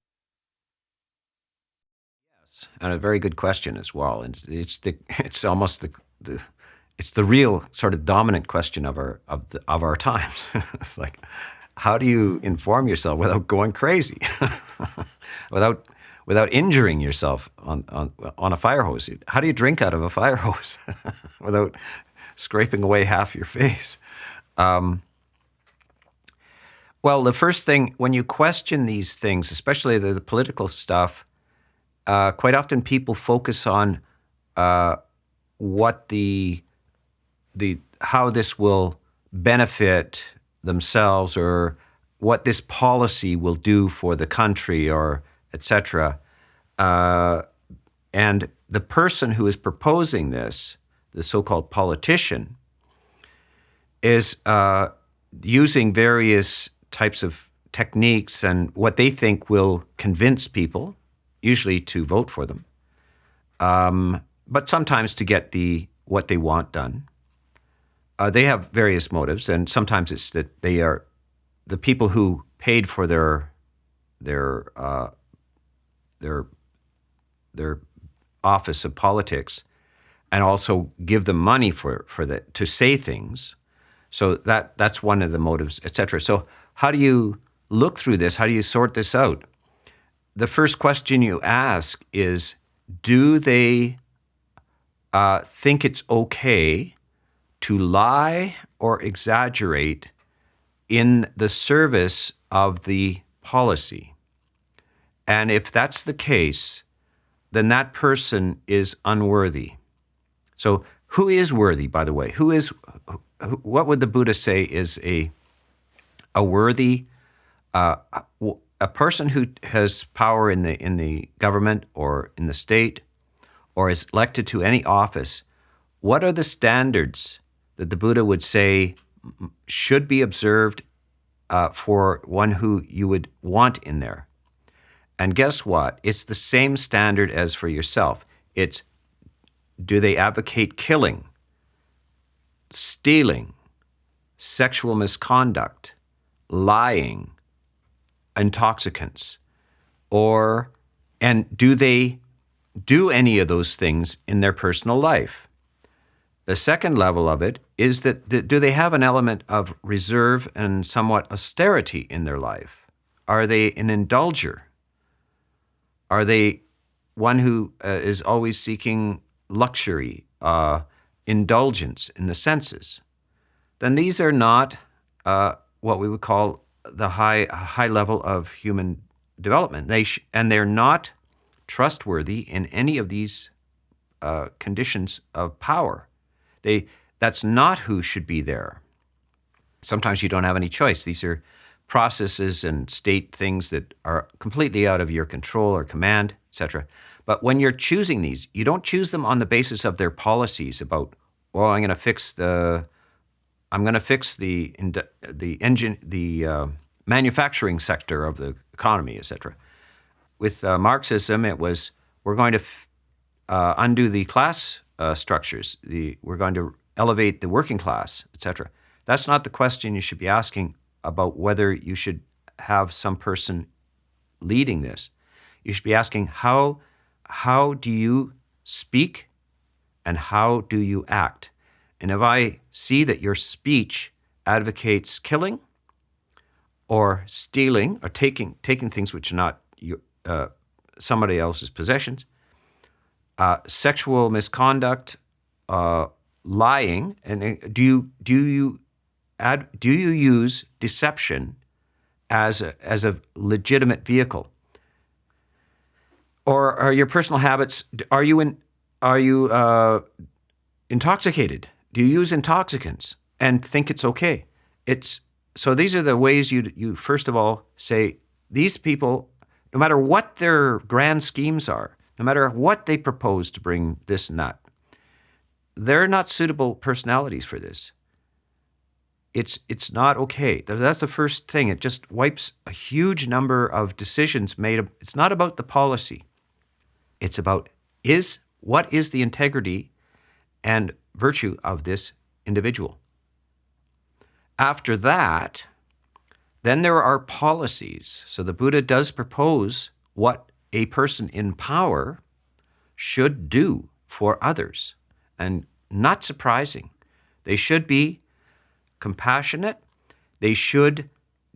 Yes, and a very good question as well. And it's almost the real sort of dominant question of our times. It's like, how do you inform yourself without going crazy, without injuring yourself on a fire hose? How do you drink out of a fire hose without scraping away half your face? Well, the first thing, when you question these things, especially the political stuff, quite often people focus on what the how this will benefit themselves, or what this policy will do for the country, or etc. And the person who is proposing this, the so-called politician, is using various types of techniques and what they think will convince people, usually to vote for them, but sometimes to get what they want done. They have various motives, and sometimes it's that they are the people who paid for their office of politics, and also give them money for that to say things. So that's one of the motives, etc. So how do you look through this? How do you sort this out? The first question you ask is, do they think it's okay to lie or exaggerate in the service of the policy? And if that's the case, then that person is unworthy. So who is worthy, by the way? What would the Buddha say is a worthy, a person who has power in the government or in the state, or is elected to any office? What are the standards that the Buddha would say should be observed for one who you would want in there? And guess what? It's the same standard as for yourself. It's, do they advocate killing, stealing, sexual misconduct, lying, intoxicants, and do they do any of those things in their personal life? The second level of it is that do they have an element of reserve and somewhat austerity in their life? Are they an indulger? Are they one who is always seeking luxury, indulgence in the senses? Then these are not what we would call the high level of human development. And they're not trustworthy in any of these conditions of power. That's not who should be there. Sometimes you don't have any choice. These are processes and state things that are completely out of your control or command, etc. But when you're choosing these, you don't choose them on the basis of their policies about, well, I'm going to fix the manufacturing sector of the economy, etc. With Marxism, it was, we're going to undo the class structures. We're going to elevate the working class, etc. That's not the question you should be asking about whether you should have some person leading this. You should be asking, how do you speak and how do you act? And if I see that your speech advocates killing or stealing or taking things which are not somebody else's possessions, sexual misconduct, lying, and do you use deception as a legitimate vehicle? Or are your personal habits, are you intoxicated? Do you use intoxicants and think it's okay? So these are the ways you first of all say, these people, no matter what their grand schemes are, no matter what they propose to bring this and that, they're not suitable personalities for this. It's not okay. That's the first thing. It just wipes a huge number of decisions made. It's not about the policy. It's about what is the integrity and virtue of this individual. After that, then there are policies. So the Buddha does propose what a person in power should do for others. And not surprising, they should be compassionate. They should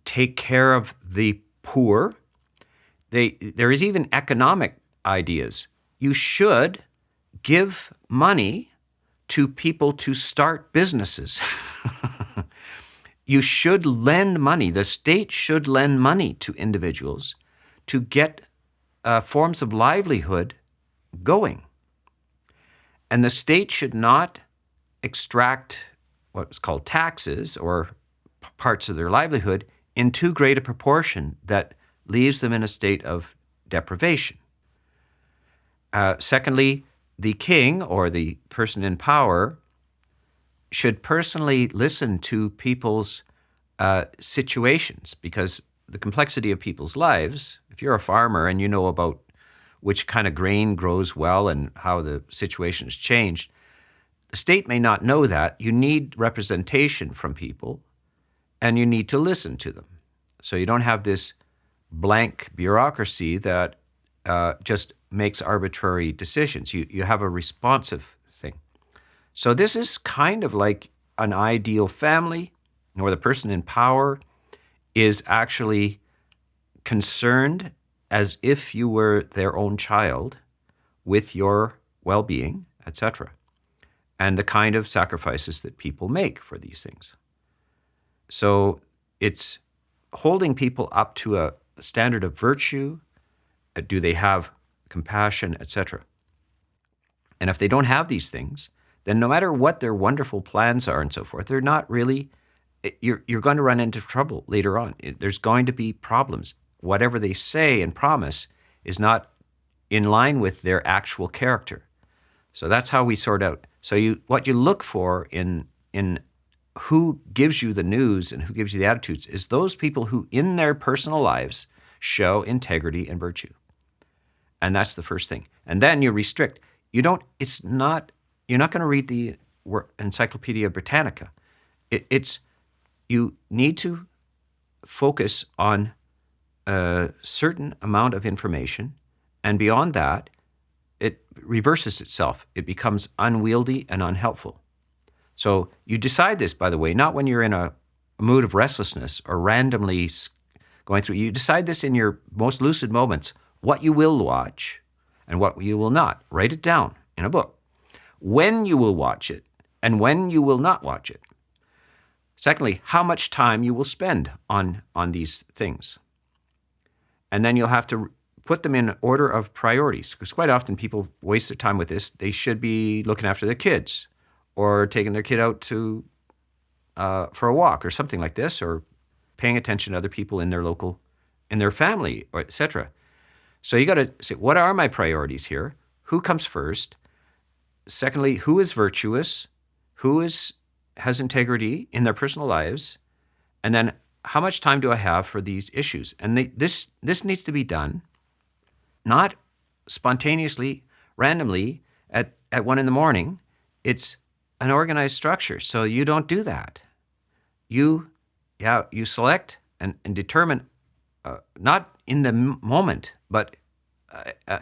take care of the poor. There is even economic ideas. You should give money to people to start businesses. You should lend money. The state should lend money to individuals to get forms of livelihood going. And the state should not extract what's called taxes or parts of their livelihood in too great a proportion that leaves them in a state of deprivation. Secondly, the king or the person in power should personally listen to people's situations, because the complexity of people's lives, if you're a farmer and you know about which kind of grain grows well and how the situation has changed, the state may not know that. You need representation from people, and you need to listen to them. So you don't have this blank bureaucracy that just makes arbitrary decisions. You have a responsive thing. So this is kind of like an ideal family where the person in power is actually concerned as if you were their own child with your well-being, etc., and the kind of sacrifices that people make for these things. So it's holding people up to a standard of virtue. Do they have compassion, etc.? And if they don't have these things, then no matter what their wonderful plans are and so forth, they're not really, you're going to run into trouble later on. There's going to be problems. Whatever they say and promise is not in line with their actual character. So that's how we sort out. So what you look for in who gives you the news and who gives you the attitudes is those people who in their personal lives show integrity and virtue. And that's the first thing. And then you restrict. You're not going to read the Encyclopedia Britannica. You need to focus on a certain amount of information, and beyond that, it reverses itself. It becomes unwieldy and unhelpful. So you decide this, by the way, not when you're in a mood of restlessness or randomly going through. You decide this in your most lucid moments, what you will watch and what you will not. Write it down in a book. When you will watch it and when you will not watch it. Secondly, how much time you will spend on these things. And then you'll have to put them in order of priorities, because quite often people waste their time with this. They should be looking after their kids or taking their kid out to for a walk or something like this, or paying attention to other people in their family, or etc. So you got to say, what are my priorities here? Who comes first? Secondly, who is virtuous? Who has integrity in their personal lives? And then how much time do I have for these issues? And this needs to be done not spontaneously, randomly at 1 a.m. It's an organized structure. So you don't do that. You select and determine, not in the moment, but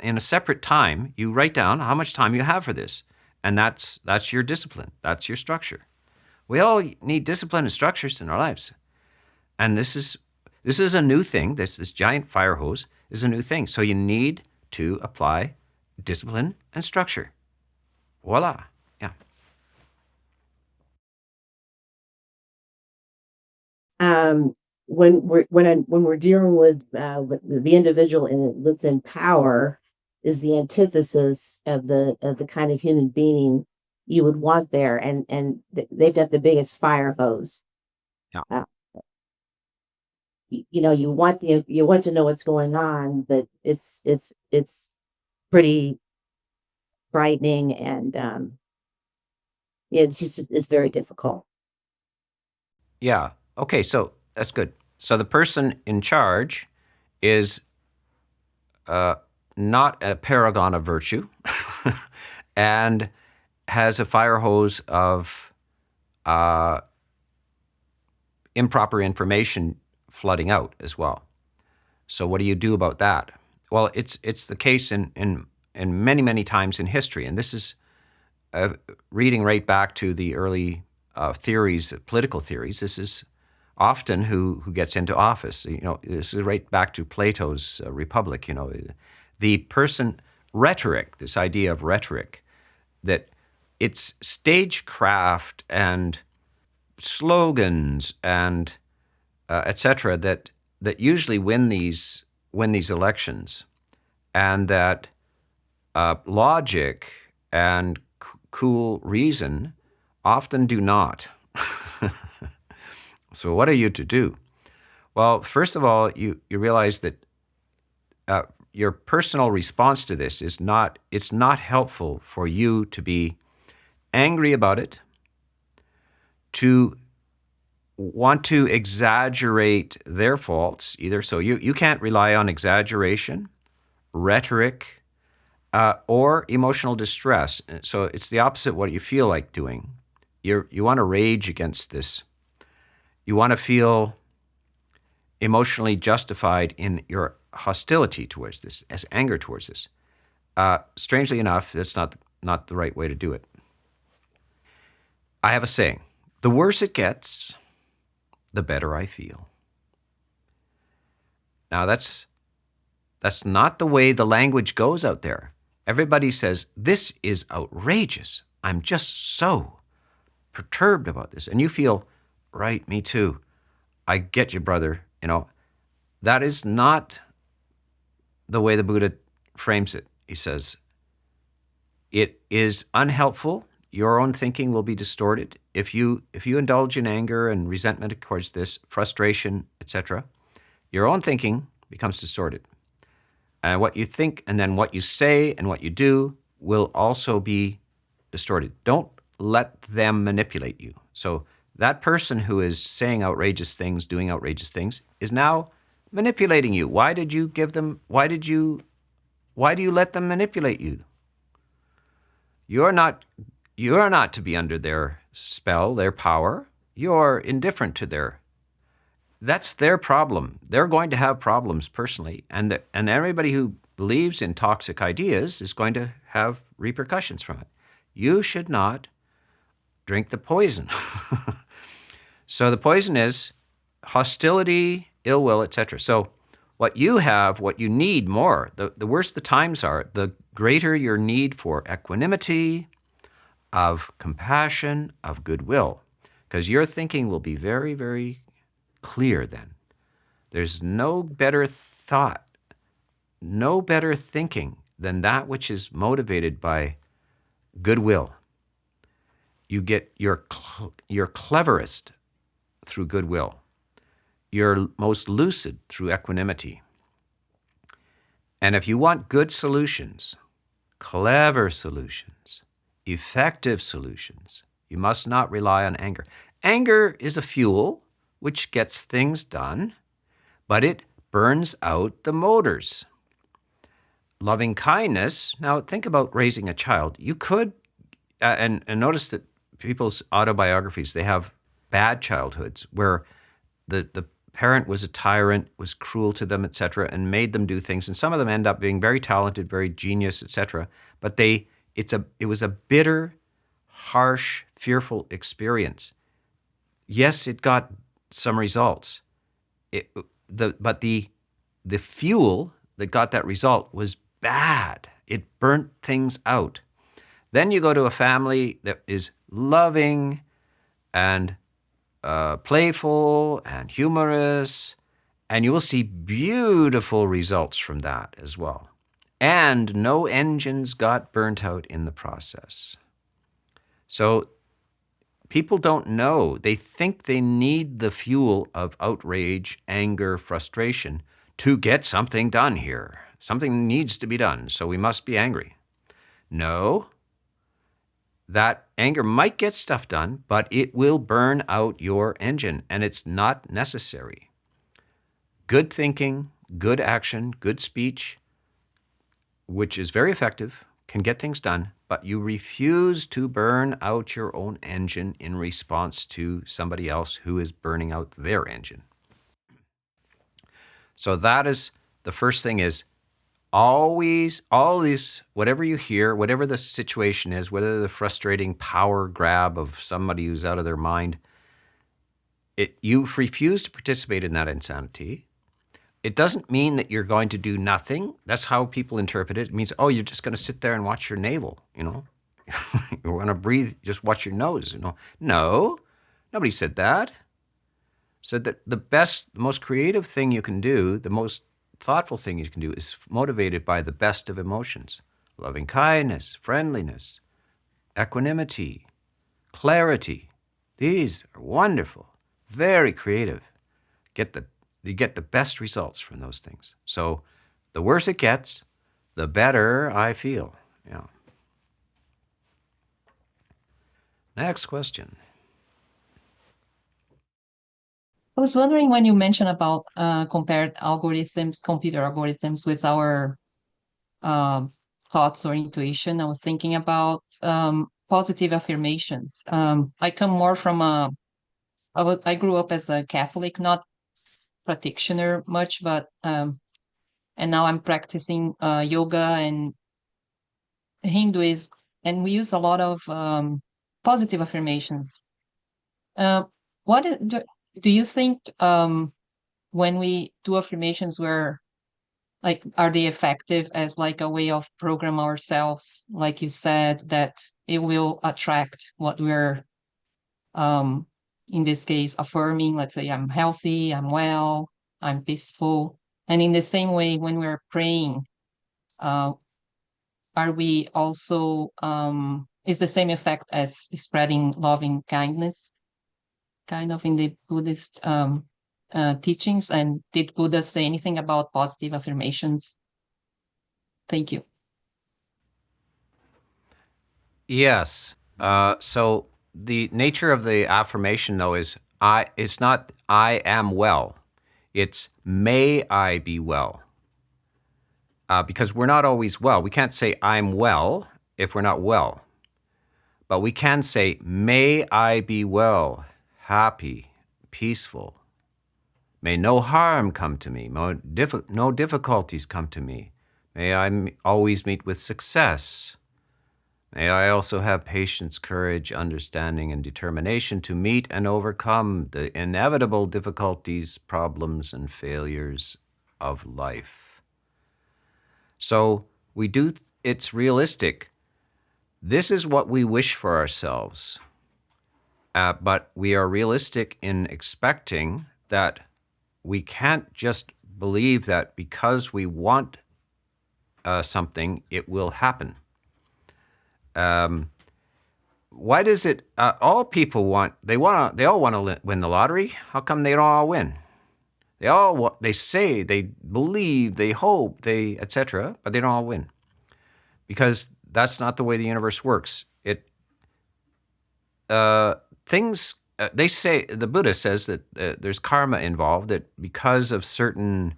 in a separate time, you write down how much time you have for this. And that's your discipline. That's your structure. We all need discipline and structures in our lives. And this is a new thing. This giant fire hose is a new thing. So you need to apply discipline and structure. Voila. Yeah. When we're dealing with the individual that's in power, is the antithesis of the kind of human being you would want there, and they've got the biggest fire hose. Yeah. You want to know what's going on, but it's pretty frightening, and it's very difficult. Yeah. Okay, so that's good. So the person in charge is not a paragon of virtue and has a fire hose of improper information flooding out as well. So what do you do about that? Well, it's the case in many, many times in history, and this is reading right back to the early theories, political theories. This is often who gets into office. This is right back to Plato's Republic. The person, rhetoric, this idea of rhetoric, that it's stagecraft and slogans and etc. that usually win these elections, and that logic and cool reason often do not. So what are you to do? Well, first of all, you realize that your personal response to this is it's not helpful for you to be angry about it, to want to exaggerate their faults either. So you can't rely on exaggeration, rhetoric, or emotional distress. So it's the opposite of what you feel like doing. You want to rage against this. You want to feel emotionally justified in your hostility towards this, as anger towards this. Strangely enough, that's not the right way to do it. I have a saying, the worse it gets, the better I feel. Now that's not the way the language goes out there. Everybody says, this is outrageous. I'm just so perturbed about this. And you feel, right, me too. I get you, brother. That is not the way the Buddha frames it. He says, it is unhelpful. Your own thinking will be distorted. If you indulge in anger and resentment towards this, frustration, etc., your own thinking becomes distorted. And what you think and then what you say and what you do will also be distorted. Don't let them manipulate you. So that person who is saying outrageous things, doing outrageous things, is now manipulating you. Why do you let them manipulate you? You're not to be under their spell, their power. You're indifferent to that's their problem. They're going to have problems personally, and everybody who believes in toxic ideas is going to have repercussions from it. You should not drink the poison. So the poison is hostility, ill will, etc. So what you need more, the worse the times are, the greater your need for equanimity, of compassion, of goodwill, because your thinking will be very, very clear then. There's no better thought, no better thinking than that which is motivated by goodwill. You get your cleverest through goodwill. You're most lucid through equanimity. And if you want good solutions, clever solutions, effective solutions, you must not rely on anger. Anger is a fuel which gets things done, but it burns out the motors. Loving kindness, now think about raising a child. You could, and notice that people's autobiographies, they have bad childhoods where the parent was a tyrant, was cruel to them, etc., and made them do things. And some of them end up being very talented, very genius, etc. But it was a bitter, harsh, fearful experience. Yes, it got some results. But the fuel that got that result was bad. It burnt things out. Then you go to a family that is loving and playful and humorous, and you will see beautiful results from that as well. And no engines got burnt out in the process. So people don't know. They think they need the fuel of outrage, anger, frustration to get something done here. Something needs to be done, so we must be angry. No, that anger might get stuff done, but it will burn out your engine, and it's not necessary. Good thinking, good action, good speech, which is very effective, can get things done, but you refuse to burn out your own engine in response to somebody else who is burning out their engine. So that is the first thing, is always, all these, whatever you hear, whatever the situation is, whether the frustrating power grab of somebody who's out of their mind, you refuse to participate in that insanity. It doesn't mean that you're going to do nothing. That's how people interpret it. It means, oh, you're just going to sit there and watch your navel, You're going to breathe, just watch your nose, No, nobody said that. Said that the most creative thing you can do, the most thoughtful thing you can do, is motivated by the best of emotions. Loving kindness, friendliness, equanimity, clarity. These are wonderful, very creative. You get the best results from those things. So the worse it gets, the better I feel. Yeah. Next question. I was wondering when you mentioned about compared algorithms, computer algorithms with our thoughts or intuition, I was thinking about positive affirmations. I come more from I grew up as a Catholic, not practitioner much, but and now I'm practicing yoga and Hinduism, and we use a lot of positive affirmations. What do you think when we do affirmations, where like are they effective as like a way of program ourselves, like you said, that it will attract what we're in this case affirming? Let's say I'm healthy, I'm well, I'm peaceful. And in the same way, when we're praying, are we also is the same effect as spreading loving kindness, kind of in the Buddhist teachings? And did Buddha say anything about positive affirmations? Thank you. Yes. So the nature of the affirmation, though, is it's not I am well. It's may I be well. Because we're not always well. We can't say I'm well if we're not well. But we can say, may I be well, happy, peaceful. May no harm come to me, no difficulties come to me. May I always meet with success. May I also have patience, courage, understanding, and determination to meet and overcome the inevitable difficulties, problems, and failures of life. So it's realistic. This is what we wish for ourselves. But we are realistic in expecting that we can't just believe that because we want something, it will happen. Why does it? All people want. They all want to win the lottery. How come they don't all win? They say, they believe, they hope, etc., but they don't all win, because that's not the way the universe works. They say, the Buddha says that there's karma involved, that because of certain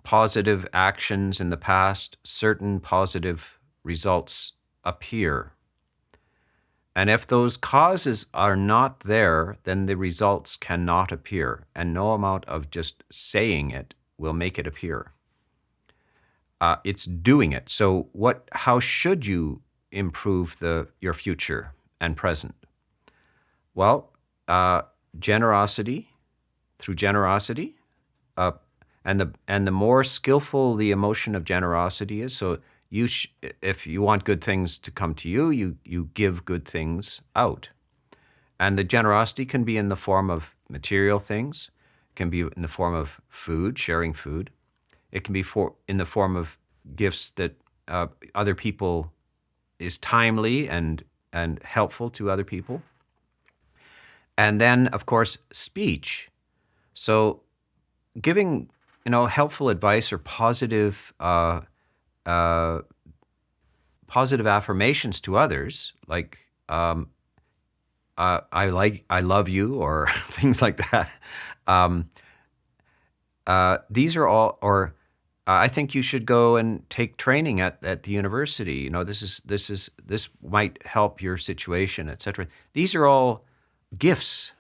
positive actions in the past, certain positive results appear. And if those causes are not there, then the results cannot appear, and no amount of just saying it will make it appear. It's doing it. So how should you improve your future and present? Well, generosity, through generosity, and the more skillful the emotion of generosity is. So if you want good things to come to you, you give good things out. And the generosity can be in the form of material things, can be in the form of food, sharing food. It can be in the form of gifts that other people is timely and helpful to other people. And then, of course, speech. So giving helpful advice or positive affirmations to others, like I love you, or things like that. These are all, or I think you should go and take training at the university. This might help your situation, etc. These are all gifts,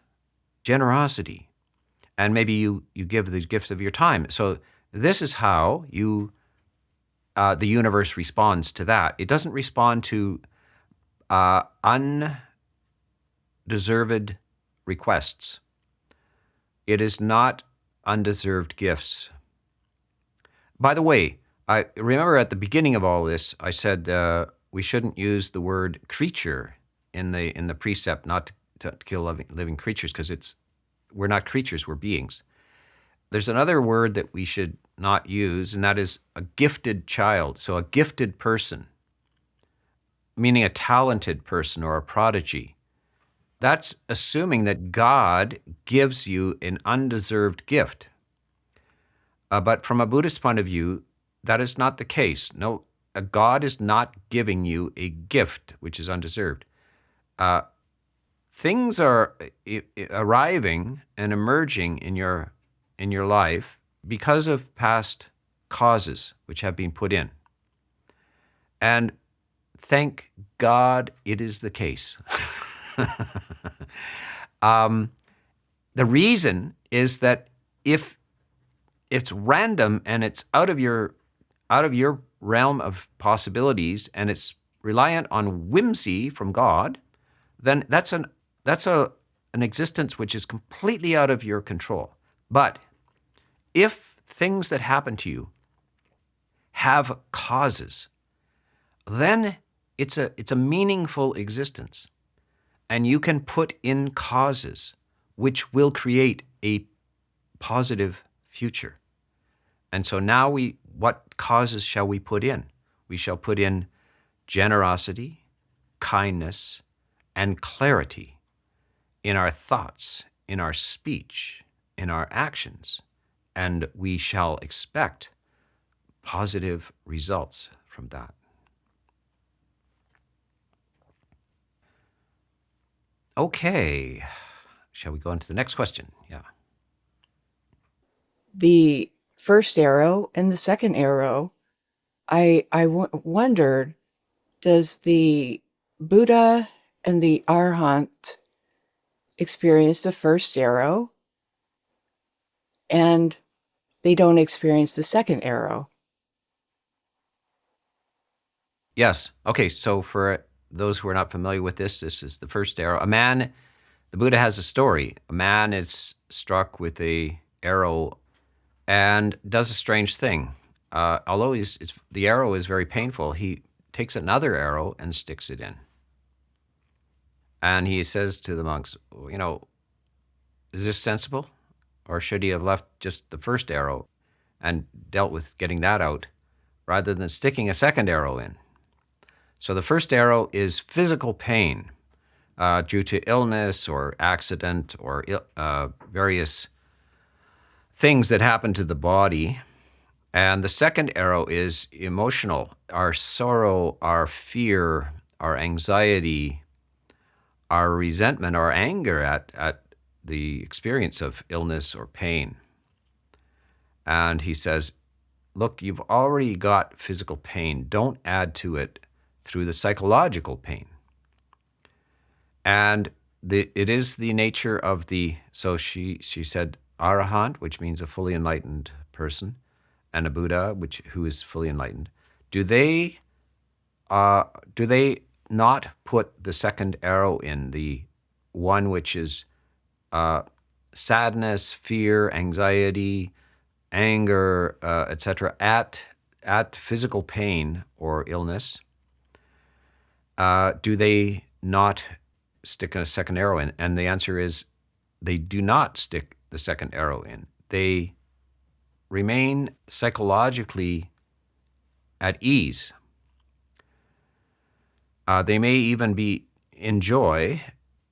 generosity, and maybe you give the gift of your time. So this is how the universe responds to that. It doesn't respond to undeserved requests. It is not undeserved gifts. By the way, I remember at the beginning of all this, I said we shouldn't use the word creature in the precept, not to kill living creatures, because we're not creatures, we're beings. There's another word that we should not use, and that is a gifted child. So a gifted person. meaning a talented person or a prodigy. That's assuming that God gives you an undeserved gift. But from a Buddhist point of view, that is not the case. No, God is not giving you a gift which is undeserved. Things are arriving and emerging in your life because of past causes which have been put in. And thank God it is the case. The reason is that if it's random and it's out of your realm of possibilities and it's reliant on whimsy from God, then that's an existence which is completely out of your control. But if things that happen to you have causes, then it's a meaningful existence. And you can put in causes which will create a positive future. And so now what causes shall we put in? We shall put in generosity, kindness, and clarity in our thoughts, in our speech, in our actions, and we shall expect positive results from that. Okay, shall we go on to the next question? Yeah. The first arrow and the second arrow, I wondered, does the Buddha and the arahant experience the first arrow and they don't experience the second arrow? Yes. Okay, so for those who are not familiar with this is the first arrow. The Buddha has a story. A man is struck with a arrow and does a strange thing. Although the arrow is very painful, he takes another arrow and sticks it in. And he says to the monks, is this sensible? Or should he have left just the first arrow and dealt with getting that out rather than sticking a second arrow in? So the first arrow is physical pain due to illness or accident or various things that happen to the body. And the second arrow is emotional, our sorrow, our fear, our anxiety, our resentment, our anger at the experience of illness or pain. And he says, look, you've already got physical pain. Don't add to it through the psychological pain. And it is the nature of so she said, arahant, which means a fully enlightened person, and a Buddha, who is fully enlightened. Do they not put the second arrow in, the one which is sadness, fear, anxiety, anger, etc., at physical pain or illness? Do they not stick a second arrow in? And the answer is they do not stick the second arrow in. They remain psychologically at ease. They may even be in joy.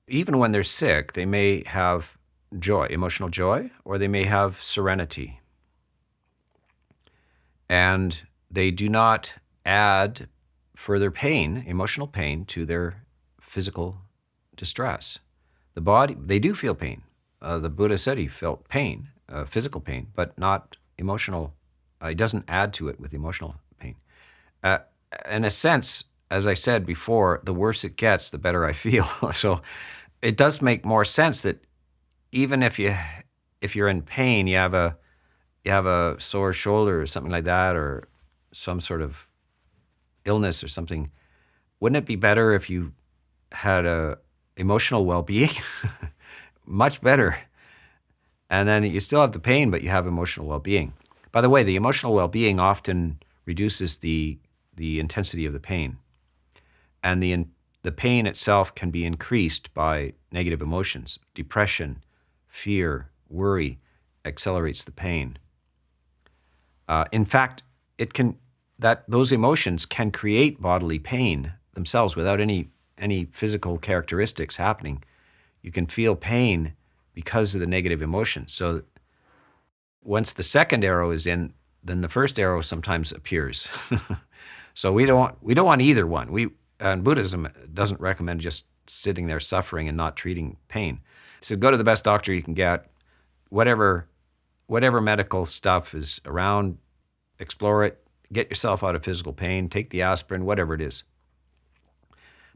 Even when they're sick, they may have joy, emotional joy, or they may have serenity. And they do not add further pain, emotional pain, to their physical distress. The body, they do feel pain. The Buddha said he felt pain, physical pain, but not emotional. He doesn't add to it with emotional pain. In a sense, as I said before, the worse it gets, the better I feel. So it does make more sense that even if you're in pain, you have a sore shoulder or something like that, or some sort of illness or something, wouldn't it be better if you had a emotional well-being? Much better. And then you still have the pain, but you have emotional well-being. By the way, the emotional well-being often reduces the intensity of the pain. And the pain itself can be increased by negative emotions. Depression, fear, worry accelerates the pain. In fact, those emotions can create bodily pain themselves without any physical characteristics happening. You can feel pain because of the negative emotions. So once the second arrow is in, then the first arrow sometimes appears. So we don't want either one. And Buddhism doesn't recommend just sitting there suffering and not treating pain. It says go to the best doctor you can get, whatever medical stuff is around, explore it, get yourself out of physical pain, take the aspirin, whatever it is.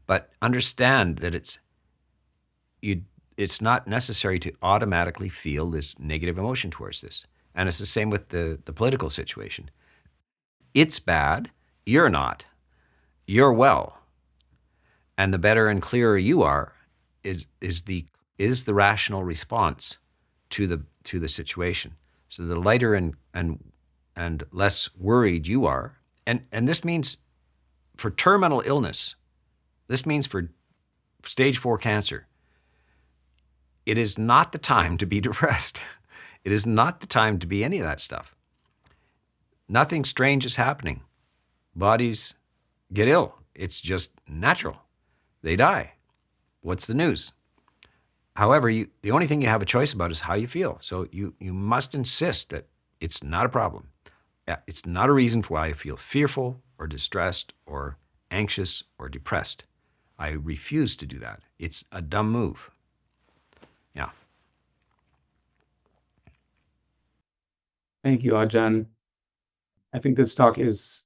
But understand that it's not necessary to automatically feel this negative emotion towards this. And it's the same with the political situation. It's bad, you're not, you're well. And the better and clearer you are is the rational response to the situation. So the lighter and less worried you are, and this means for terminal illness, this means for stage 4 cancer, it is not the time to be depressed. It is not the time to be any of that stuff. Nothing strange is happening. Bodies get ill. It's just natural. They die. What's the news? However, the only thing you have a choice about is how you feel. So you must insist that it's not a problem. It's not a reason for why I feel fearful or distressed or anxious or depressed. I refuse to do that. It's a dumb move. Yeah. Thank you, Ajahn. I think this talk is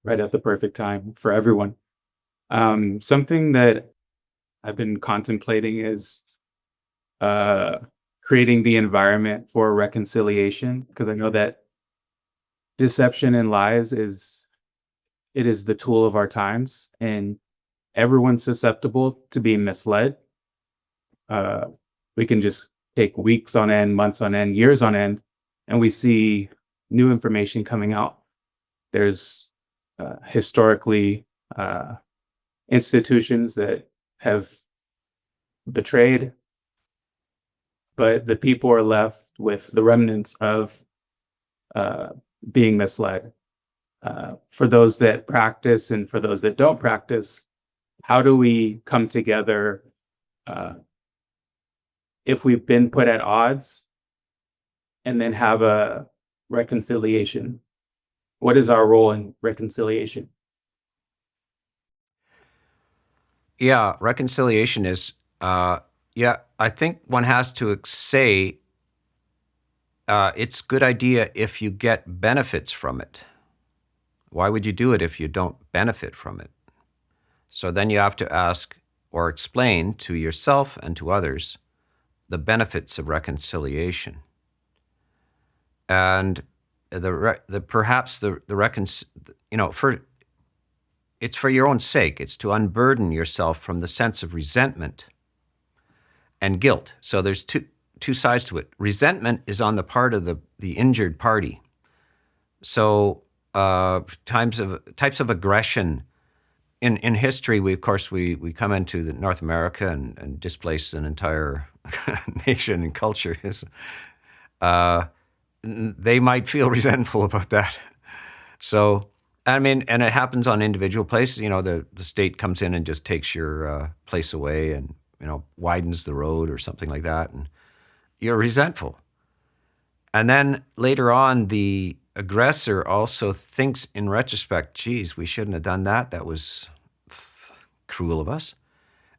right at the perfect time for everyone. Something that I've been contemplating is creating the environment for reconciliation, because I know that deception and lies is the tool of our times, and everyone's susceptible to being misled. We can just take weeks on end, months on end, years on end, and we see new information coming out. There's historically institutions that have betrayed, but the people are left with the remnants of being misled. For those that practice and for those that don't practice, how do we come together if we've been put at odds and then have a reconciliation? What is our role in reconciliation? Yeah, reconciliation is, I think one has to say it's a good idea if you get benefits from it. Why would you do it if you don't benefit from it? So then you have to ask or explain to yourself and to others the benefits of reconciliation. And it's for your own sake. It's to unburden yourself from the sense of resentment and guilt. So there's two sides to it. Resentment is on the part of the injured party. So types of aggression in history, we come into North America and displace an entire nation and culture. They might feel resentful about that. So, I mean, and it happens on individual places. The state comes in and just takes your place away and, widens the road or something like that. And you're resentful. And then later on, the aggressor also thinks in retrospect, geez, we shouldn't have done that. That was cruel of us.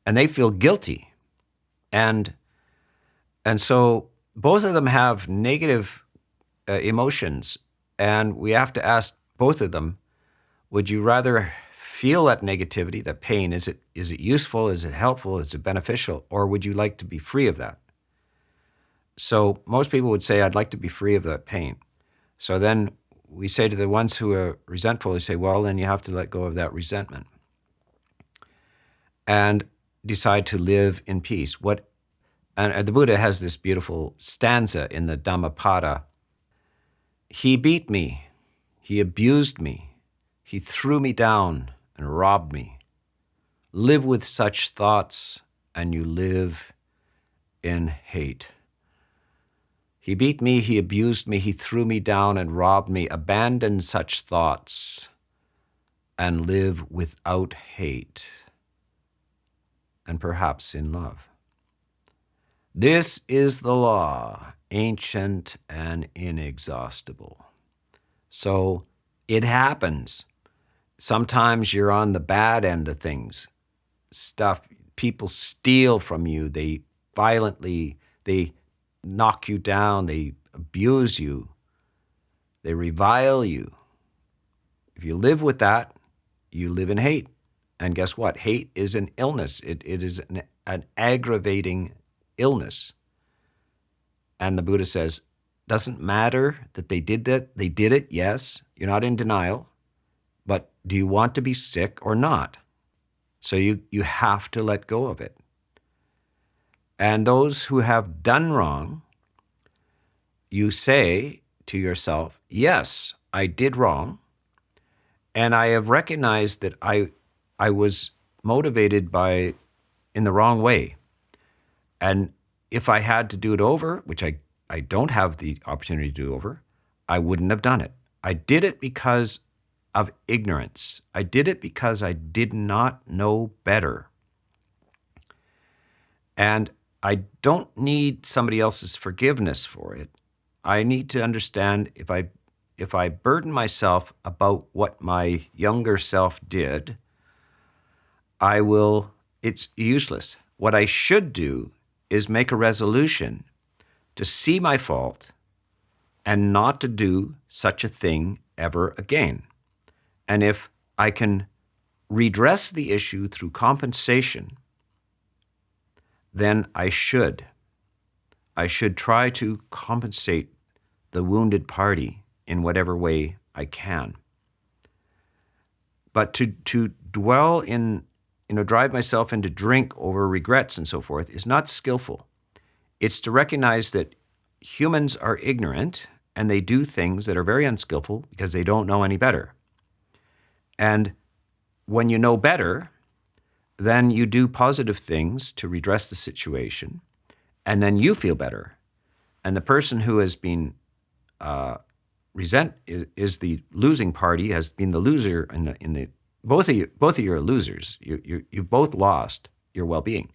And they feel guilty. And so both of them have negative emotions. And we have to ask both of them, would you rather feel that negativity, that pain? Is it useful? Is it helpful? Is it beneficial? Or would you like to be free of that? So most people would say, I'd like to be free of that pain. So then we say to the ones who are resentful, we say, well, then you have to let go of that resentment and decide to live in peace. And the Buddha has this beautiful stanza in the Dhammapada. He beat me, he abused me, he threw me down and robbed me. Live with such thoughts and you live in hate. He beat me, he abused me, he threw me down and robbed me. Abandon such thoughts and live without hate, and perhaps in love. This is the law, ancient and inexhaustible. So it happens. Sometimes you're on the bad end of things. People steal from you. They knock you down. They abuse you. They revile you. If you live with that, you live in hate. And guess what? Hate is an illness. It is an aggravating illness. And the Buddha says, doesn't matter that they did that. They did it, yes. You're not in denial. But do you want to be sick or not? So you have to let go of it. And those who have done wrong, you say to yourself, yes, I did wrong. And I have recognized that I was motivated in the wrong way. And if I had to do it over, which I don't have the opportunity to do over, I wouldn't have done it. I did it because of ignorance. I did it because I did not know better. And I don't need somebody else's forgiveness for it. I need to understand if I burden myself about what my younger self did, it's useless. What I should do is make a resolution to see my fault and not to do such a thing ever again. And if I can redress the issue through compensation, then I should. I should try to compensate the wounded party in whatever way I can. But to dwell drive myself into drink over regrets and so forth is not skillful. It's to recognize that humans are ignorant and they do things that are very unskillful because they don't know any better. And when you know better, then you do positive things to redress the situation, and then you feel better. And the person who has been is the losing party, has been the loser in the both of you are losers. You both lost your well-being.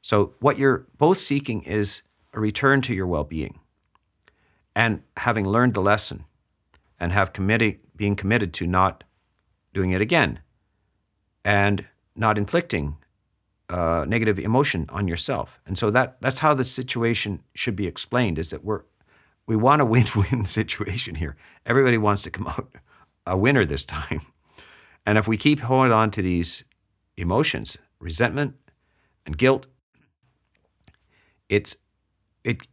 So what you're both seeking is a return to your well-being, and having learned the lesson, and being committed to not doing it again, and not inflicting negative emotion on yourself. And so that's how the situation should be explained, is that we want a win-win situation here. Everybody wants to come out a winner this time. And if we keep holding on to these emotions, resentment and guilt, it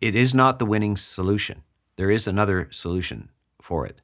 is not the winning solution. There is another solution for it.